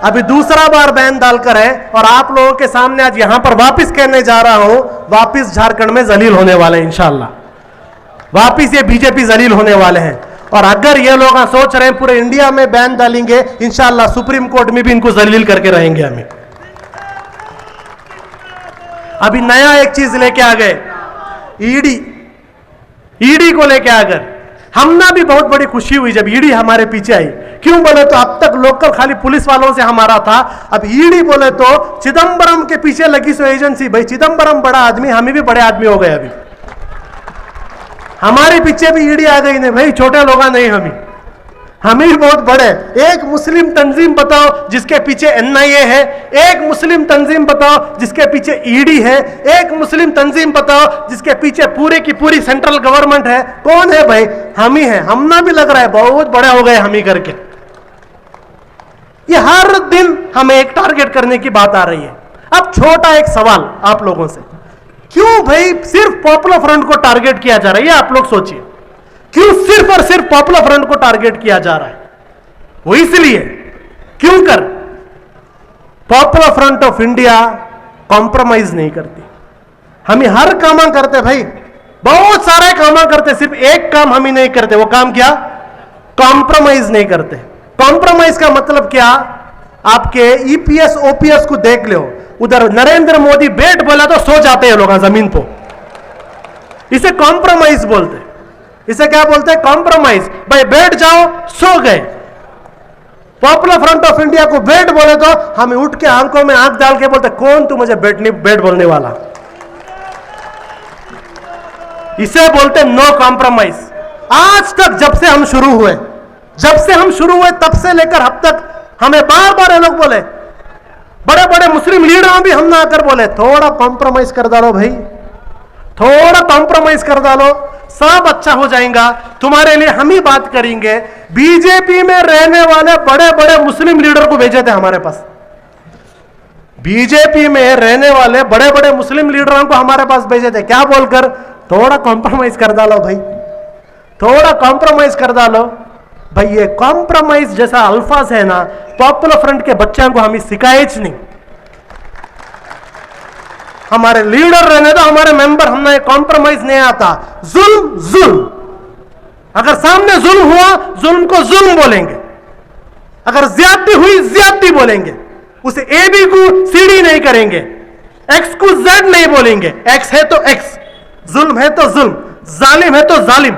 अभी दूसरा बार बैन डालकर है और आप लोगों के सामने आज यहां पर वापस कहने जा रहा हूं, वापस झारखंड में जलील होने वाले हैं इंशाल्लाह। वापस ये बीजेपी जलील होने वाले हैं। और अगर ये लोग सोच रहे हैं पूरे इंडिया में बैन डालेंगे, इंशाल्लाह सुप्रीम कोर्ट में भी इनको जलील करके रहेंगे हमें। अभी नया एक चीज लेके आ गए, ईडी को लेके आ गए। हमने भी बहुत बड़ी खुशी हुई जब ईडी हमारे पीछे आई। क्यों बोले तो अब तक लोकल खाली पुलिस वालों से हमारा था, अब ईडी बोले तो चिदंबरम के पीछे लगी सो एजेंसी। भाई चिदंबरम बड़ा आदमी, हम भी बड़े आदमी हो गए। अभी हमारे पीछे भी ईडी आ गई। नहीं भाई, छोटे लोग नहीं, हम ही बहुत बड़े। एक मुस्लिम तंजीम बताओ जिसके पीछे एनआईए है, एक मुस्लिम तंजीम बताओ जिसके पीछे ईडी है, एक मुस्लिम तंजीम बताओ जिसके पीछे पूरी की पूरी सेंट्रल गवर्नमेंट है। कौन है भाई? हम ही है। हमना भी लग रहा है बहुत बड़े हो गए हम ही करके। ये हर दिन हमें एक टारगेट करने की बात आ रही है। अब छोटा एक सवाल आप लोगों से, क्यों भाई सिर्फ पॉपुलर फ्रंट को टारगेट किया जा रहा है? ये आप लोग सोचिए, क्यों सिर्फ और सिर्फ पॉपुलर फ्रंट को टारगेट किया जा रहा है? वो इसलिए क्यों कर popular front of India compromise नहीं करती। हम हर काम करते भाई, बहुत सारे काम करते, सिर्फ एक काम हम ही नहीं करते। वो काम क्या? कॉम्प्रोमाइज नहीं करते। कॉम्प्रोमाइज का मतलब क्या? आपके ईपीएस ओपीएस को देख लो, उधर नरेंद्र मोदी बैठ बोला तो सो जाते हैं लोग जमीन पर। इसे कॉम्प्रोमाइज बोलते हैं। इसे क्या बोलते हैं? कॉम्प्रोमाइज। भाई बैठ जाओ, सो गए। पॉपुलर फ्रंट ऑफ इंडिया को बैठ बोले तो हम उठ के आंखों में आंख डाल के बोलते, कौन तू मुझे बैठ बोलने वाला? इसे बोलते नो कॉम्प्रोमाइज। आज तक जब से हम शुरू हुए तब से लेकर अब तक हमें बार बार ये लोग बोले, बड़े बड़े मुस्लिम लीडर भी हम ना आकर बोले थोड़ा कॉम्प्रोमाइज कर डालो भाई, थोड़ा कॉम्प्रोमाइज कर डालो, सब अच्छा हो जाएगा, तुम्हारे लिए हम ही बात करेंगे। बीजेपी में रहने वाले बड़े बड़े मुस्लिम लीडर को भेजे थे हमारे पास। बीजेपी में रहने वाले बड़े बड़े मुस्लिम लीडरों को हमारे पास भेजे थे, क्या बोलकर? थोड़ा कॉम्प्रोमाइज कर डालो भाई, थोड़ा कॉम्प्रोमाइज कर डालो भाई। ये कॉम्प्रोमाइज जैसा अल्फाज है ना, पॉपुलर फ्रंट के बच्चों को हमें सिखाए नहीं। हमारे लीडर रहने दो, हमारे मेंबर, हमने कॉम्प्रोमाइज नहीं आता। जुल्म, अगर सामने जुल्म हुआ, जुल्म को जुल्म बोलेंगे। अगर ज्यादती हुई, ज्यादती बोलेंगे। उसे ए बी को सीडी नहीं करेंगे, एक्स को जेड नहीं बोलेंगे। एक्स है तो एक्स, जुल्म है तो जुल्म, जालिम है तो जालिम।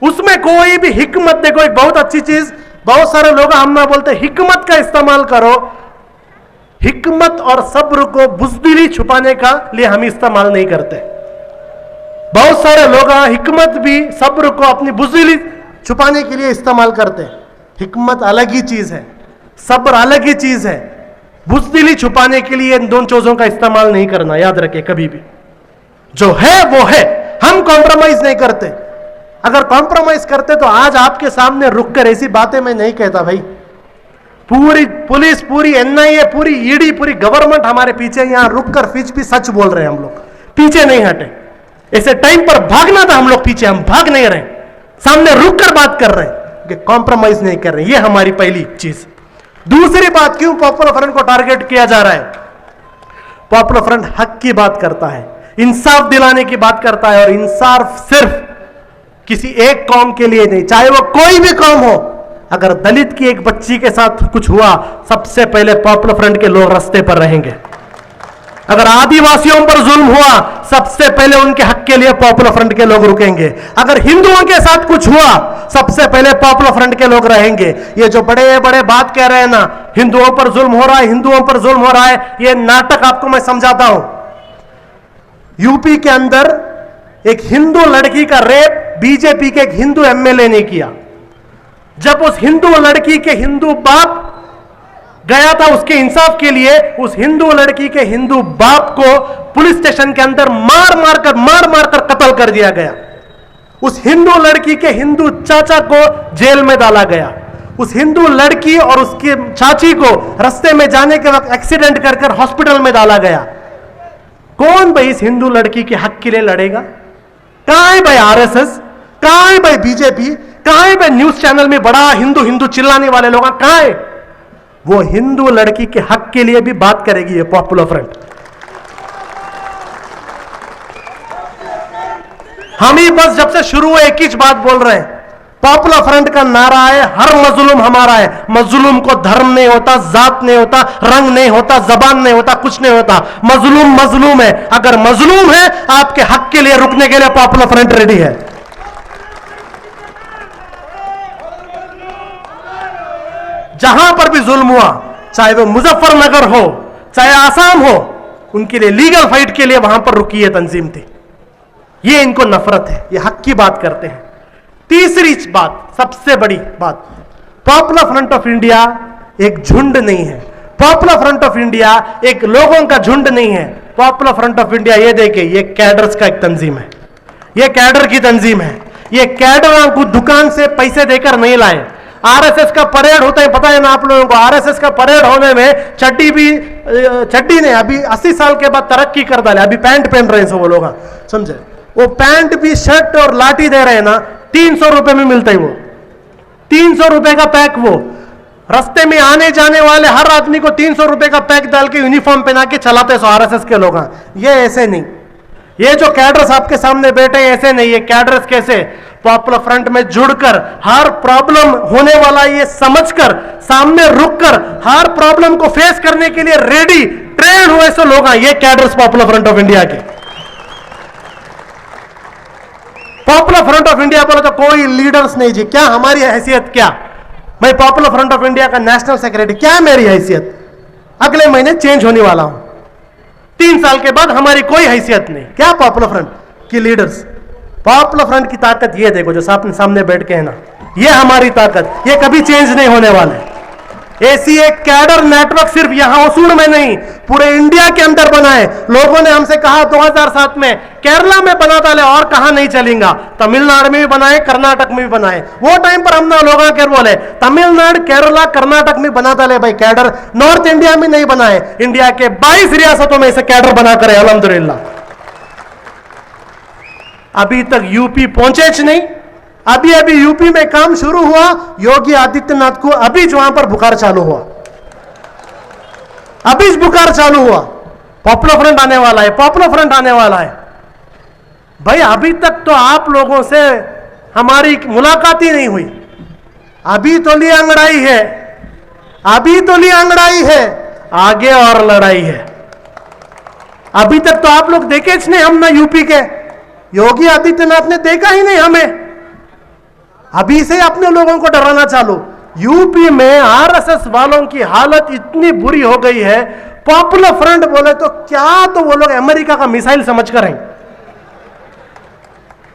उसमें कोई भी हिकमत, देखो एक बहुत अच्छी चीज, बहुत सारे लोग हम बोलते हिकमत का इस्तेमाल करो। हिकमत और सब्र को बुज़दिली छुपाने का लिए हम इस्तेमाल नहीं करते। बहुत सारे लोग हिकमत भी सब्र को अपनी बुज़दिली छुपाने के लिए इस्तेमाल करते हैं। हिकमत अलग ही चीज है, सब्र अलग ही चीज है। बुज़दिली छुपाने के लिए इन दोनों चीजों का इस्तेमाल नहीं करना, याद रखे कभी भी। जो है वो है, हम कॉम्प्रोमाइज नहीं करते। अगर कॉम्प्रोमाइज करते तो आज आपके सामने रुककर ऐसी बातें मैं नहीं कहता भाई। पूरी पुलिस, पूरी एनआईए, पूरी ईडी, पूरी गवर्नमेंट हमारे पीछे, यहां रुककर फिर भी सच बोल रहे हैं। हम लोग पीछे नहीं हटे। ऐसे टाइम पर भागना था हम लोग पीछे, हम भाग नहीं रहे, सामने रुककर बात कर रहे हैं कि कॉम्प्रोमाइज नहीं कर रहे। ये हमारी पहली चीज। दूसरी बात, क्यों पॉपुलर फ्रंट को टारगेट किया जा रहा है? पॉपुलर फ्रंट हक की बात करता है, इंसाफ दिलाने की बात करता है। और इंसाफ सिर्फ किसी एक कौम के लिए नहीं, चाहे वो कोई भी कौम हो। अगर दलित की एक बच्ची के साथ कुछ हुआ, सबसे पहले पॉपुलर फ्रंट के लोग रास्ते पर रहेंगे। अगर आदिवासियों पर जुल्म हुआ, सबसे पहले उनके हक के लिए पॉपुलर फ्रंट के लोग रुकेंगे। अगर हिंदुओं के साथ कुछ हुआ, सबसे पहले पॉपुलर फ्रंट के लोग रहेंगे। ये जो बड़े बड़े बात कह रहे हैं ना, हिंदुओं पर जुल्म हो रहा है, हिंदुओं पर जुल्म हो रहा है, ये नाटक आपको मैं समझाता हूं। यूपी के अंदर एक हिंदू लड़की का रेप बीजेपी के एक हिंदू एमएलए ने किया। जब उस हिंदू लड़की के हिंदू बाप गया था उसके इंसाफ के लिए, उस हिंदू लड़की के हिंदू बाप को पुलिस स्टेशन के अंदर मार मार कर कत्ल कर दिया गया। उस हिंदू लड़की के हिंदू चाचा को जेल में डाला गया। उस हिंदू लड़की और उसकी चाची को रास्ते में जाने के वक्त एक्सीडेंट कर हॉस्पिटल में डाला गया। कौन भाई इस हिंदू लड़की के हक के लिए लड़ेगा? कहां है भाई आरएसएस? कहां है भाई बीजेपी? कहां है भाई न्यूज चैनल में बड़ा हिंदू हिंदू चिल्लाने वाले लोग? कहां है वो हिंदू लड़की के हक के लिए भी बात करेगी ये पॉपुलर फ्रंट? हम ही बस जब से शुरू हुए एक ही बात बोल रहे हैं, पॉपुलर फ्रंट का नारा है हर मजलूम हमारा है। मजलूम को धर्म नहीं होता, जात नहीं होता, रंग नहीं होता, जबान नहीं होता, कुछ नहीं होता। मजलूम मजलूम है। अगर मजलूम है, आपके हक के लिए रुकने के लिए पॉपुलर फ्रंट रेडी है। जहां पर भी जुल्म हुआ, चाहे वो मुजफ्फरनगर हो, चाहे आसाम हो, उनके लिए लीगल फाइट के लिए वहां पर रुकी है तंजीम थी। ये इनको नफरत है, ये हक की बात करते हैं। तीसरी बात, सबसे बड़ी बात, पॉपुलर फ्रंट ऑफ इंडिया एक झुंड नहीं है। पॉपुलर फ्रंट ऑफ इंडिया एक लोगों का झुंड नहीं है। पॉपुलर फ्रंट ऑफ इंडिया ये देखिए, ये कैडर्स का एक तंजीम है, ये कैडर की तंजीम है। ये कैडर को दुकान से पैसे देकर नहीं लाए। आरएसएस का परेड होता है, पता है ना आप लोगों को? आरएसएस का परेड होने में चड्डी ने अभी 80 साल के बाद तरक्की कर डाले। अभी पैंट पहन रहे हैं वो लोग, समझे? वो पैंट भी शर्ट और लाठी दे रहे हैं ना, 300 रुपए में मिलता है वो, 300 रुपए का पैक। वो रास्ते में आने जाने वाले हर आदमी को 300 रुपए का पैक डाल के यूनिफॉर्म पहना के चलाते सो आरएसएस के लोग। ये ऐसे नहीं, ये जो कैडर्स आपके सामने बैठे हैं ऐसे नहीं। ये कैडर्स कैसे? पॉपुलर फ्रंट में जुड़कर, हर प्रॉब्लम होने वाला ये समझकर, सामने रुककर हर प्रॉब्लम को फेस करने के लिए रेडी ट्रेन हुए ऐसे लोग हैं। ये cadres popular front of India के। पॉपुलर फ्रंट ऑफ इंडिया बोले तो कोई लीडर्स नहीं जी। क्या हमारी हैसियत? क्या मैं पॉपुलर फ्रंट ऑफ इंडिया का नेशनल सेक्रेटरी, क्या मेरी हैसियत? अगले महीने चेंज होने वाला हूं। 3 साल के बाद हमारी कोई हैसियत नहीं। क्या पॉपुलर फ्रंट की लीडर्स? पॉपुलर फ्रंट की ताकत ये देखो, जो सामने बैठ के है ना, ये हमारी ताकत, ये कभी चेंज नहीं होने वाला है। ऐसी एक कैडर नेटवर्क सिर्फ यहां ओसूर में नहीं, पूरे इंडिया के अंदर बनाए। लोगों ने हमसे कहा 2007 में केरला में बना डाले, और कहां नहीं चलेगा। तमिलनाडु में भी बनाए, कर्नाटक में भी बनाए। वो टाइम पर हमने लोगों के बोले तमिलनाडु, केरला, कर्नाटक में बना डाले भाई कैडर, नॉर्थ इंडिया में नहीं बनाए। इंडिया के 22 रियासतों में इसे कैडर बना करे अल्हम्दुलिल्लाह। अभी तक यूपी पहुंचे नहीं। अभी अभी यूपी में काम शुरू हुआ, योगी आदित्यनाथ को अभी वहां पर बुखार चालू हुआ, अभी बुखार चालू हुआ। पॉपुलर फ्रंट आने वाला है, पॉपुलर फ्रंट आने वाला है। भाई अभी तक तो आप लोगों से हमारी मुलाकात ही नहीं हुई। अभी तो ली अंगड़ाई है, अभी तो ली अंगड़ाई है, आगे और लड़ाई है। अभी तक तो आप लोग देखे नहीं हम ना, यूपी के योगी आदित्यनाथ ने देखा ही नहीं हमें। अभी से अपने लोगों को डराना चालू। यूपी में आरएसएस वालों की हालत इतनी बुरी हो गई है, पॉपुलर फ्रंट बोले तो क्या, तो वो लोग अमेरिका का मिसाइल समझकर हैं।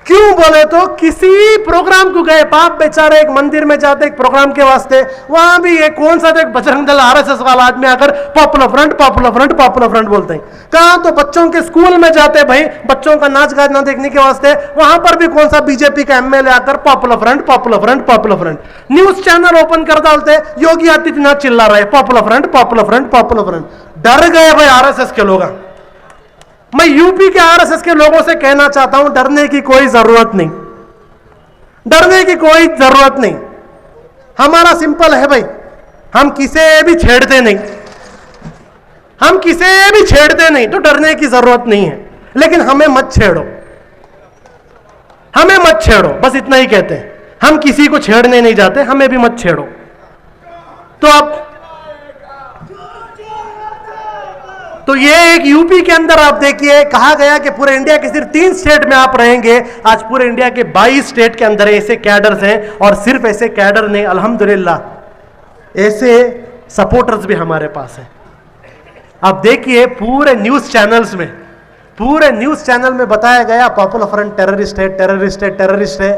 क्यों बोले तो किसी प्रोग्राम को गए, पाप बेचारे एक मंदिर में जाते एक प्रोग्राम के वास्ते, वहां भी ये कौन सा एक बजरंग दल आरएसएस वाला आदमी आकर popular front popular front popular front बोलते हैं। कहां तो बच्चों के स्कूल में जाते भाई, बच्चों का नाच गाना देखने के वास्ते, वहां पर भी कौन सा बीजेपी का एमएलए आकर popular front popular front popular front. News channel open कर डालते, योगी आदित्यनाथ चिल्ला रहे popular front popular front popular front. डर गए भाई आरएसएस के लोग। मैं यूपी के आरएसएस के लोगों से कहना चाहता हूं, डरने की कोई जरूरत नहीं, डरने की कोई जरूरत नहीं। हमारा सिंपल है भाई, हम किसे भी छेड़ते नहीं, हम किसे भी छेड़ते नहीं, तो डरने की जरूरत नहीं है। लेकिन हमें मत छेड़ो, हमें मत छेड़ो, बस इतना ही कहते हैं। हम किसी को छेड़ने नहीं जाते, हमें भी मत छेड़ो। तो ये एक यूपी के अंदर आप देखिए, कहा गया कि पूरे इंडिया के सिर्फ 3 स्टेट में आप रहेंगे, आज पूरे इंडिया के 22 स्टेट के अंदर ऐसे कैडर्स हैं। और सिर्फ ऐसे कैडर नहीं, अल्हम्दुलिल्लाह ऐसे सपोर्टर्स भी हमारे पास हैं। आप देखिए पूरे न्यूज चैनल्स में बताया गया पॉपुलर फ्रंट टेररिस्ट है, टेररिस्ट है, टेररिस्ट है,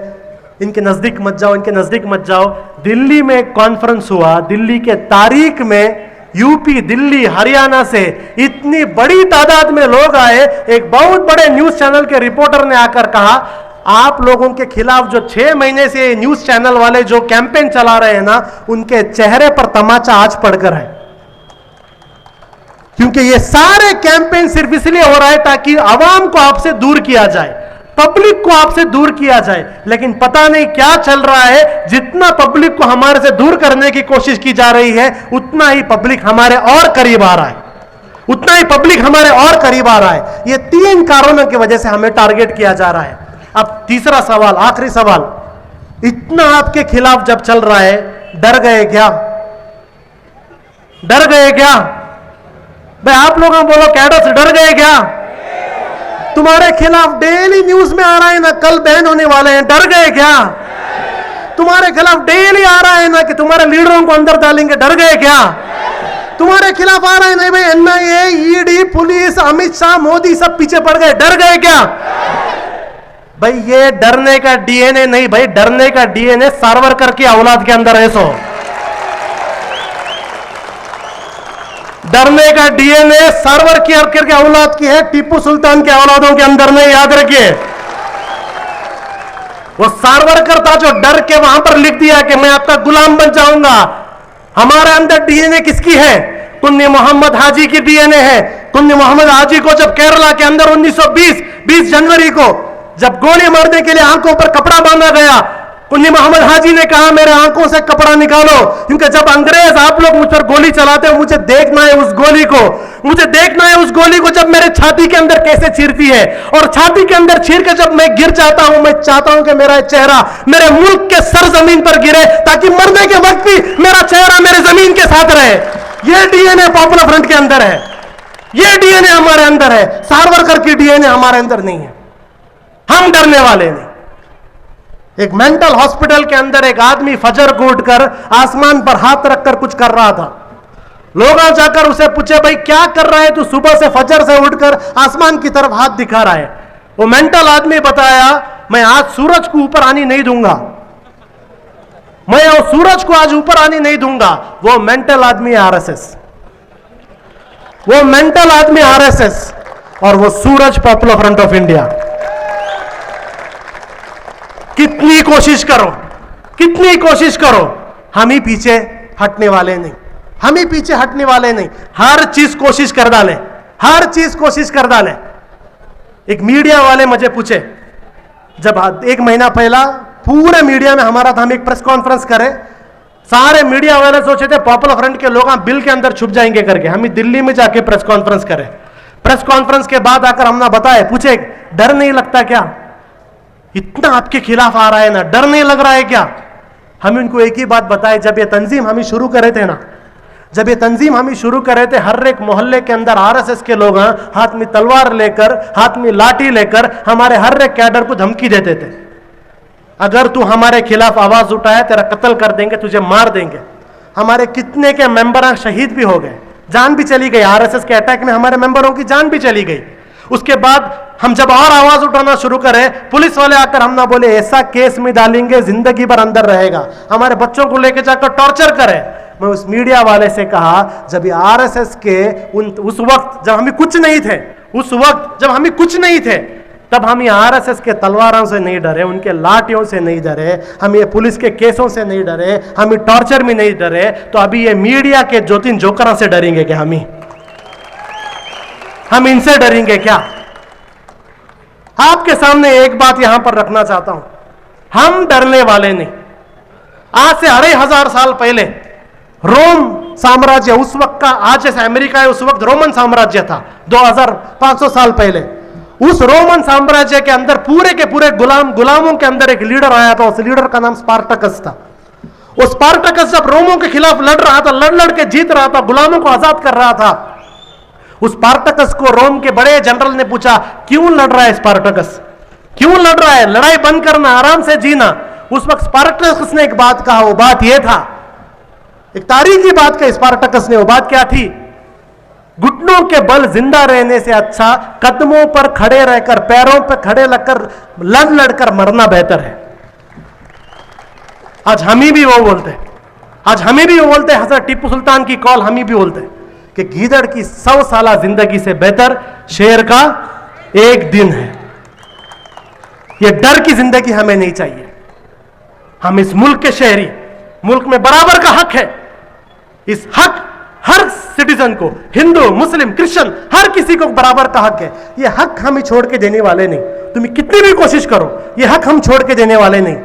इनके नजदीक मत जाओ, इनके नजदीक मत जाओ। दिल्ली में एक कॉन्फ्रेंस हुआ, दिल्ली के तारीख में यूपी, दिल्ली, हरियाणा से इतनी बड़ी तादाद में लोग आए। एक बहुत बड़े न्यूज चैनल के रिपोर्टर ने आकर कहा, आप लोगों के खिलाफ जो 6 महीने से न्यूज चैनल वाले जो कैंपेन चला रहे हैं ना, उनके चेहरे पर तमाचा आज पड़कर है। क्योंकि ये सारे कैंपेन सिर्फ इसलिए हो रहा है ताकि आवाम को आपसे दूर किया जाए, पब्लिक को आपसे दूर किया जाए। लेकिन पता नहीं क्या चल रहा है, जितना पब्लिक को हमारे से दूर करने की कोशिश की जा रही है, उतना ही पब्लिक हमारे और करीब आ रहा है, उतना ही पब्लिक हमारे और करीब आ रहा है। ये 3 कारणों की वजह से हमें टारगेट किया जा रहा है। अब तीसरा सवाल, आखिरी सवाल, इतना आपके खिलाफ जब चल रहा है, डर गए क्या? डर गए क्या भाई? आप लोग बोलो, कैडर से डर गए क्या? तुम्हारे खिलाफ डेली न्यूज में आ रहा है ना कल बैन होने वाले हैं, डर गए क्या? तुम्हारे खिलाफ डेली आ रहा है ना कि तुम्हारे लीडरों को अंदर डालेंगे, डर गए क्या? तुम्हारे खिलाफ आ रहा है नहीं भाई, NIA, ED, police, Amit Shah, Modi सब पीछे पड़ गए, डर गए क्या? भाई ये डरने का डीएनए नहीं भाई, डरने का डीएनए सावरकर की औलाद के अंदर है। सो डरने का डीएनए सावरकर के औलाद की है, टीपू सुल्तान के औलादों के अंदर नहीं, याद रखिए। वो सावरकर था जो डर के वहां पर लिख दिया कि मैं आपका गुलाम बन जाऊंगा। हमारे अंदर डीएनए किसकी है? कुन्नी मोहम्मद हाजी की डीएनए है। कुन्नी मोहम्मद हाजी को जब केरला के अंदर 1920 जनवरी को जब गोली मारने के लिए आंखों पर कपड़ा बांधा गया, कुन्नी मोहम्मद हाजी ने कहा मेरे आंखों से कपड़ा निकालो, क्योंकि जब अंग्रेज आप लोग मुझ पर गोली चलाते हो, मुझे देखना है उस गोली को, मुझे देखना है उस गोली को जब मेरे छाती के अंदर कैसे चीरती है। और छाती के अंदर चीर के जब मैं गिर जाता हूं, मैं चाहता हूं कि मेरा चेहरा मेरे मुल्क के सर जमीन पर गिरे, ताकि मरने के वक्त भी मेरा चेहरा मेरे जमीन के साथ रहे। यह डीएनए पॉपुलर फ्रंट के अंदर है, यह डीएनए हमारे अंदर है। सावरकर की डीएनए हमारे अंदर नहीं है, हम डरने वाले नहीं। एक मेंटल हॉस्पिटल के अंदर एक आदमी फजर को उठकर आसमान पर हाथ रखकर कुछ कर रहा था। लोग जाकर उसे पूछे, भाई क्या कर रहा है तू? सुबह से फजर से उठकर आसमान की तरफ हाथ दिखा रहा है। वो मेंटल आदमी बताया, मैं आज सूरज को ऊपर आने नहीं दूंगा, मैं वो सूरज को आज ऊपर आने नहीं दूंगा। वो मेंटल आदमी आरएसएस, वो मेंटल आदमी आरएसएस, और वो सूरज पॉपुलर फ्रंट ऑफ इंडिया। कितनी कोशिश करो, कितनी कोशिश करो, हम ही पीछे हटने वाले नहीं, हम ही पीछे हटने वाले नहीं। हर चीज कोशिश कर डाले, हर चीज कोशिश कर डाले। एक मीडिया वाले मुझे पूछे, जब 1 महीना पहला पूरे मीडिया में हमारा था, हम एक प्रेस कॉन्फ्रेंस करें, सारे मीडिया वाले सोचे थे पॉपुलर फ्रंट के लोग बिल के अंदर छुप जाएंगे करके, हम दिल्ली में जाके प्रेस कॉन्फ्रेंस करें। प्रेस कॉन्फ्रेंस के बाद आकर हमने बताया, पूछे डर नहीं लगता क्या? इतना आपके खिलाफ आ रहा है ना, डर नहीं लग रहा है क्या? हम इनको एक ही बात बताए, जब ये तंजीम हम ही शुरू करे थे ना, जब ये तंजीम हम ही शुरू करे थे, हर एक मोहल्ले के अंदर आरएसएस के लोग हाथ में तलवार लेकर, हाथ में लाठी लेकर हमारे हर एक कैडर को धमकी देते थे, अगर तू हमारे खिलाफ आवाज उठाए तेरा कत्ल कर देंगे, तुझे मार देंगे। हमारे कितने के मेंबर शहीद भी हो गए, जान भी चली गई। आरएसएस के अटैक में हमारे मेंबरों की जान भी चली गई। उसके बाद हम जब और आवाज उठाना शुरू करें, पुलिस वाले आकर हम ना बोले ऐसा केस में डालेंगे जिंदगी भर अंदर रहेगा, हमारे बच्चों को लेकर जाकर टॉर्चर करें। मैं उस मीडिया वाले से कहा, जब ये आरएसएस के उस वक्त जब हमें कुछ नहीं थे, उस वक्त जब हमें कुछ नहीं थे, तब हम ये आरएसएस के तलवारों से नहीं डरे, उनके लाठियों से नहीं डरे, हम ये पुलिस के केसों से नहीं डरे, हम ये टॉर्चर में नहीं डरे, तो अभी ये मीडिया के जो 3 जोकरों से डरेंगे क्या? हम इनसे डरेंगे क्या? आपके सामने एक बात यहां पर रखना चाहता हूं, हम डरने वाले नहीं। आज से 2500 साल पहले रोम साम्राज्य, उस वक्त का, आज जैसे अमेरिका है उस वक्त रोमन साम्राज्य था, 2500 साल पहले। उस रोमन साम्राज्य के अंदर पूरे के पूरे गुलामों के अंदर एक लीडर आया था, उस लीडर का नाम स्पार्टकस था। वो स्पार्टकस जब रोमों के खिलाफ लड़ रहा था, लड़ के जीत रहा था, गुलामों को आजाद कर रहा था, उस स्पार्टकस को रोम के बड़े जनरल ने पूछा, क्यों लड़ रहा है स्पार्टकस, क्यों लड़ रहा है, लड़ाई बंद करना, आराम से जीना। उस वक्त स्पार्टकस ने एक बात कहा, वो बात यह था, एक तारीखी बात कही स्पार्टकस ने। वो बात क्या थी? घुटनों के बल जिंदा रहने से अच्छा कदमों पर खड़े रहकर, पैरों पर खड़े लगकर, लड़ लड़कर मरना बेहतर है। आज हम ही भी वो बोलते हैं, आज हमें भी वो बोलते हैं, हजरत टीपू सुल्तान की कॉल हम ही भी बोलते हैं कि गीदड़ की 100 साल जिंदगी से बेहतर शेर का एक दिन है। ये डर की जिंदगी हमें नहीं चाहिए। हम इस मुल्क के शहरी, मुल्क में बराबर का हक है। इस हक हर सिटीजन को, हिंदू, मुस्लिम, क्रिश्चियन, हर किसी को बराबर का हक है। ये हक हम ही छोड़ के देने वाले नहीं। तुम कितनी भी कोशिश करो, ये हक हम छोड़ के देने वाले नहीं।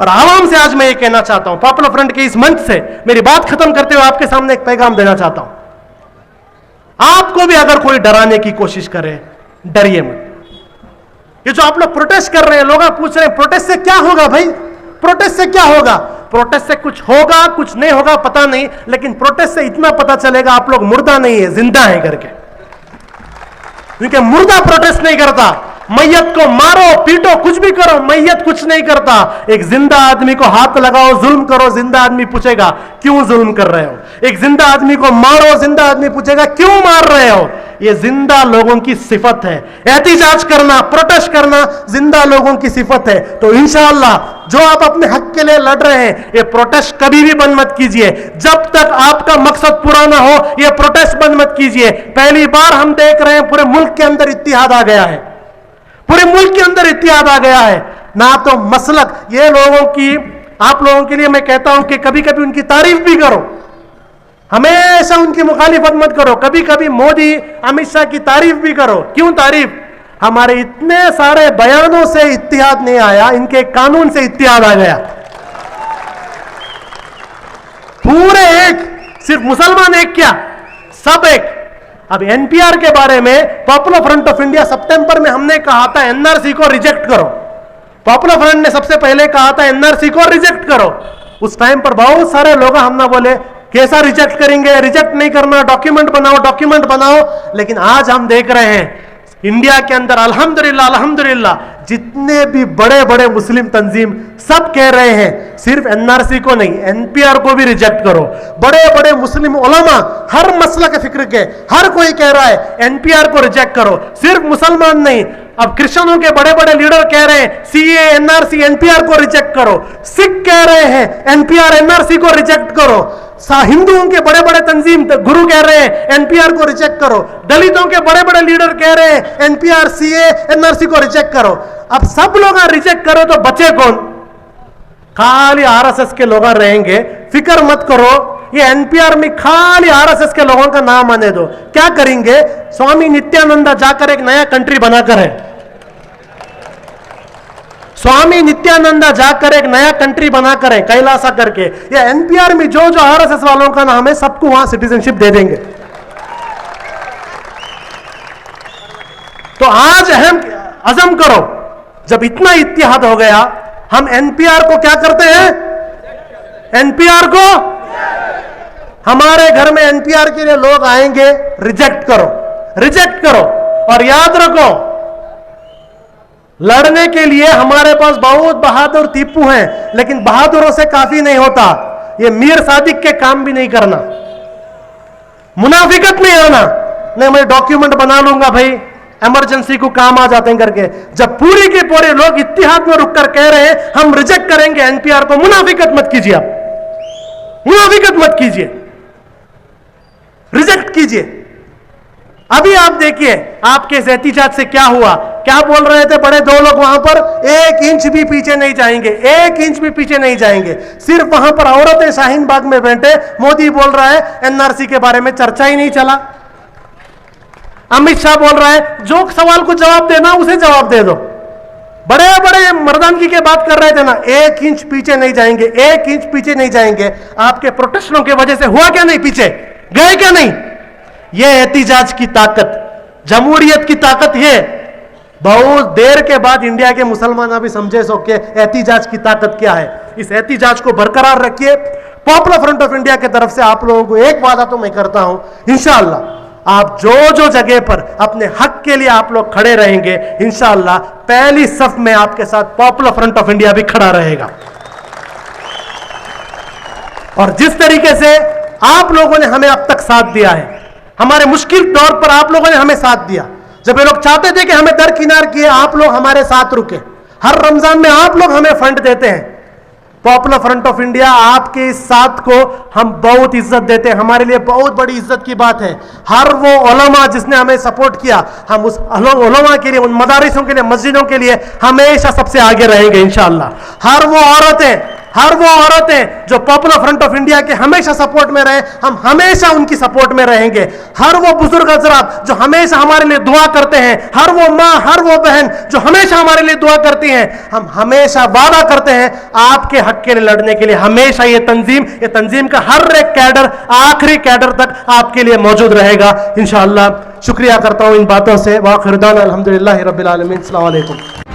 और आवाम से आज मैं ये कहना चाहता हूं, पॉपुलर फ्रंट के इस मंच से मेरी बात खत्म करते हुए आपके सामने एक पैगाम देना चाहता हूं। आपको भी अगर कोई डराने की कोशिश करे, डरिए मत। ये जो आप लोग प्रोटेस्ट कर रहे हैं, लोग पूछ रहे हैं प्रोटेस्ट से क्या होगा भाई, प्रोटेस्ट से क्या होगा? प्रोटेस्ट से कुछ होगा, कुछ नहीं होगा पता नहीं, लेकिन प्रोटेस्ट से इतना पता चलेगा आप लोग मुर्दा नहीं है, जिंदा है करके। क्योंकि मुर्दा प्रोटेस्ट नहीं करता। मैयत को मारो, पीटो, कुछ भी करो, मैयत कुछ नहीं करता। एक जिंदा आदमी को हाथ लगाओ, जुल्म करो, जिंदा आदमी पूछेगा क्यों जुल्म कर रहे हो। एक जिंदा आदमी को मारो, जिंदा आदमी पूछेगा क्यों मार रहे हो। ये जिंदा लोगों की सिफत है। एहतिजाज करना, प्रोटेस्ट करना जिंदा लोगों की सिफत है। तो इंशाअल्लाह जो आप अपने हक के लिए लड़ रहे हैं, ये प्रोटेस्ट कभी भी बंद मत कीजिए। जब तक आपका मकसद पूरा ना हो, ये प्रोटेस्ट बंद मत कीजिए। पहली बार हम देख रहे हैं पूरे मुल्क के अंदर इत्तिहाद आ गया है, पूरे मुल्क के अंदर इत्तिहाद आ गया है। ना तो मसलक, ये लोगों की, आप लोगों के लिए मैं कहता हूं कि कभी कभी उनकी तारीफ भी करो, हमेशा उनकी मुखालिफत मत करो। कभी कभी मोदी, अमित शाह की तारीफ भी करो। क्यों तारीफ? हमारे इतने सारे बयानों से इत्तिहाद नहीं आया, इनके कानून से इत्तिहाद आ गया। पूरे एक, सिर्फ मुसलमान एक क्या, सब एक। अब एनपीआर के बारे में पॉपुलर फ्रंट ऑफ इंडिया सितंबर में हमने कहा था एनआरसी को रिजेक्ट करो। पॉपुलर फ्रंट ने सबसे पहले कहा था एनआरसी को रिजेक्ट करो। उस टाइम पर बहुत सारे लोग हमने बोले कैसा रिजेक्ट करेंगे, रिजेक्ट नहीं करना, डॉक्यूमेंट बनाओ, डॉक्यूमेंट बनाओ। लेकिन आज हम देख रहे हैं इंडिया के अंदर अल्हम्दुलिल्लाह अल्हम्दुलिल्लाह जितने भी बड़े बड़े मुस्लिम तंजीम सब कह रहे हैं सिर्फ एनआरसी को नहीं, एनपीआर को भी रिजेक्ट करो। बड़े बड़े मुस्लिम उलमा, हर मसला के फिक्र के, हर कोई कह रहा है एनपीआर को रिजेक्ट करो। सिर्फ मुसलमान नहीं, अब क्रिश्चियनों के बड़े बड़े लीडर कह रहे हैं सीए, एनआरसी, एनपीआर को रिजेक्ट करो। सिख कह रहे हैं एनपीआर, एनआरसी को रिजेक्ट करो। हिंदुओं के बड़े बड़े तंजीम गुरु कह रहे हैं एनपीआर को रिजेक्ट करो। दलितों के बड़े बड़े लीडर कह रहे हैं एनपीआर, सीए, एनआरसी को रिजेक्ट करो। अब सब लोग रिजेक्ट करो तो बचे कौन? खाली आरएसएस के लोग रहेंगे। फिक्र मत करो, ये एनपीआर में खाली आरएसएस के लोगों का नाम आने दो। क्या करेंगे? स्वामी नित्यानंदा जाकर एक नया कंट्री बनाकर है, स्वामी नित्यानंदा जाकर एक नया कंट्री बनाकर है कैलासा करके। ये एनपीआर में जो जो आरएसएस वालों का नाम है सबको वहां सिटीजनशिप दे देंगे। तो आज अहम अज़म करो, जब इतना इत्तिहाद हो गया, हम एनपीआर को क्या करते हैं? एनपीआर को, हमारे घर में एनपीआर के लिए लोग आएंगे, रिजेक्ट करो, रिजेक्ट करो। और याद रखो, लड़ने के लिए हमारे पास बहुत बहादुर टीपू हैं, लेकिन बहादुरों से काफी नहीं होता। ये मीर सादिक के काम भी नहीं करना, मुनाफिकत नहीं आना, नहीं मैं डॉक्यूमेंट बना लूंगा भाई, इमरजेंसी को काम आ जाते हैं करके। जब पूरी के पूरे लोग इत्तिहाद में रुककर कह रहे हैं हम रिजेक्ट करेंगे एनपीआर को, मुनाफिकत मत कीजिए, आप मुनाफिकत मत कीजिए, रिजेक्ट कीजिए। अभी आप देखिए आपके इस एहतिजाज से क्या हुआ। क्या बोल रहे थे बड़े दो लोग वहां पर? 1 इंच भी पीछे नहीं जाएंगे, 1 इंच भी पीछे नहीं जाएंगे। सिर्फ वहां पर औरतें शाहीन बाग में बैठे, मोदी बोल रहा है एनआरसी के बारे में चर्चा ही नहीं चला। अमित शाह बोल रहा है जो सवाल को जवाब देना उसे जवाब दे दो। बड़े बड़े मर्दानगी की बात कर रहे थे ना, 1 इंच पीछे नहीं जाएंगे, 1 इंच पीछे नहीं जाएंगे। आपके प्रोटेस्टों की वजह से हुआ क्या नहीं? पीछे गए क्या नहीं? यह एहतिजाज की ताकत, जमहूरियत की ताकत। ये बहुत देर के बाद इंडिया के मुसलमान अभी समझे सो के एहतिजाज की ताकत क्या है। इस एहतिजाज को बरकरार रखिए। पॉपुलर फ्रंट ऑफ इंडिया की तरफ से आप लोगों को एक वादा तो मैं करता हूं, इंशाअल्लाह आप जो जो जगह पर अपने हक के लिए आप लोग खड़े रहेंगे, इंशाअल्लाह पहली सफ में आपके साथ पॉपुलर फ्रंट ऑफ इंडिया भी खड़ा रहेगा। और जिस तरीके से आप लोगों ने हमें अब तक साथ दिया है, हमारे मुश्किल दौर पर आप लोगों ने हमें साथ दिया, जब ये लोग चाहते थे कि हमें दरकिनार किए, आप लोग हमारे साथ रुके। हर रमजान में आप लोग हमें फंड देते हैं। पॉपुलर फ्रंट ऑफ इंडिया आपके इस साथ को हम बहुत इज्जत देते हैं, हमारे लिए बहुत बड़ी इज्जत की बात है। हर वो उलमा जिसने हमें सपोर्ट किया, हम उस उलमा के लिए, उन मदारिसों के लिए, मस्जिदों के लिए हमेशा सबसे आगे रहेंगे इंशाअल्लाह। हर वो औरतें जो पॉपुलर फ्रंट ऑफ इंडिया के हमेशा सपोर्ट में रहे, हम हमेशा उनकी सपोर्ट में रहेंगे। हर वो बुजुर्ग हजरात जो हमेशा हमारे लिए दुआ करते हैं, हर वो माँ, हर वो बहन जो हमेशा हमारे लिए दुआ करती हैं, हम हमेशा वादा करते हैं आपके हक के लिए लड़ने के लिए। हमेशा ये तंजीम का हर एक कैडर, आखिरी कैडर तक आपके लिए मौजूद रहेगा इंशाअल्लाह। शुक्रिया करता हूं इन बातों से। वाखिर दाना अल्हम्दुलिल्लाहि रब्बिल आलमीन। अस्सलाम वालेकुम।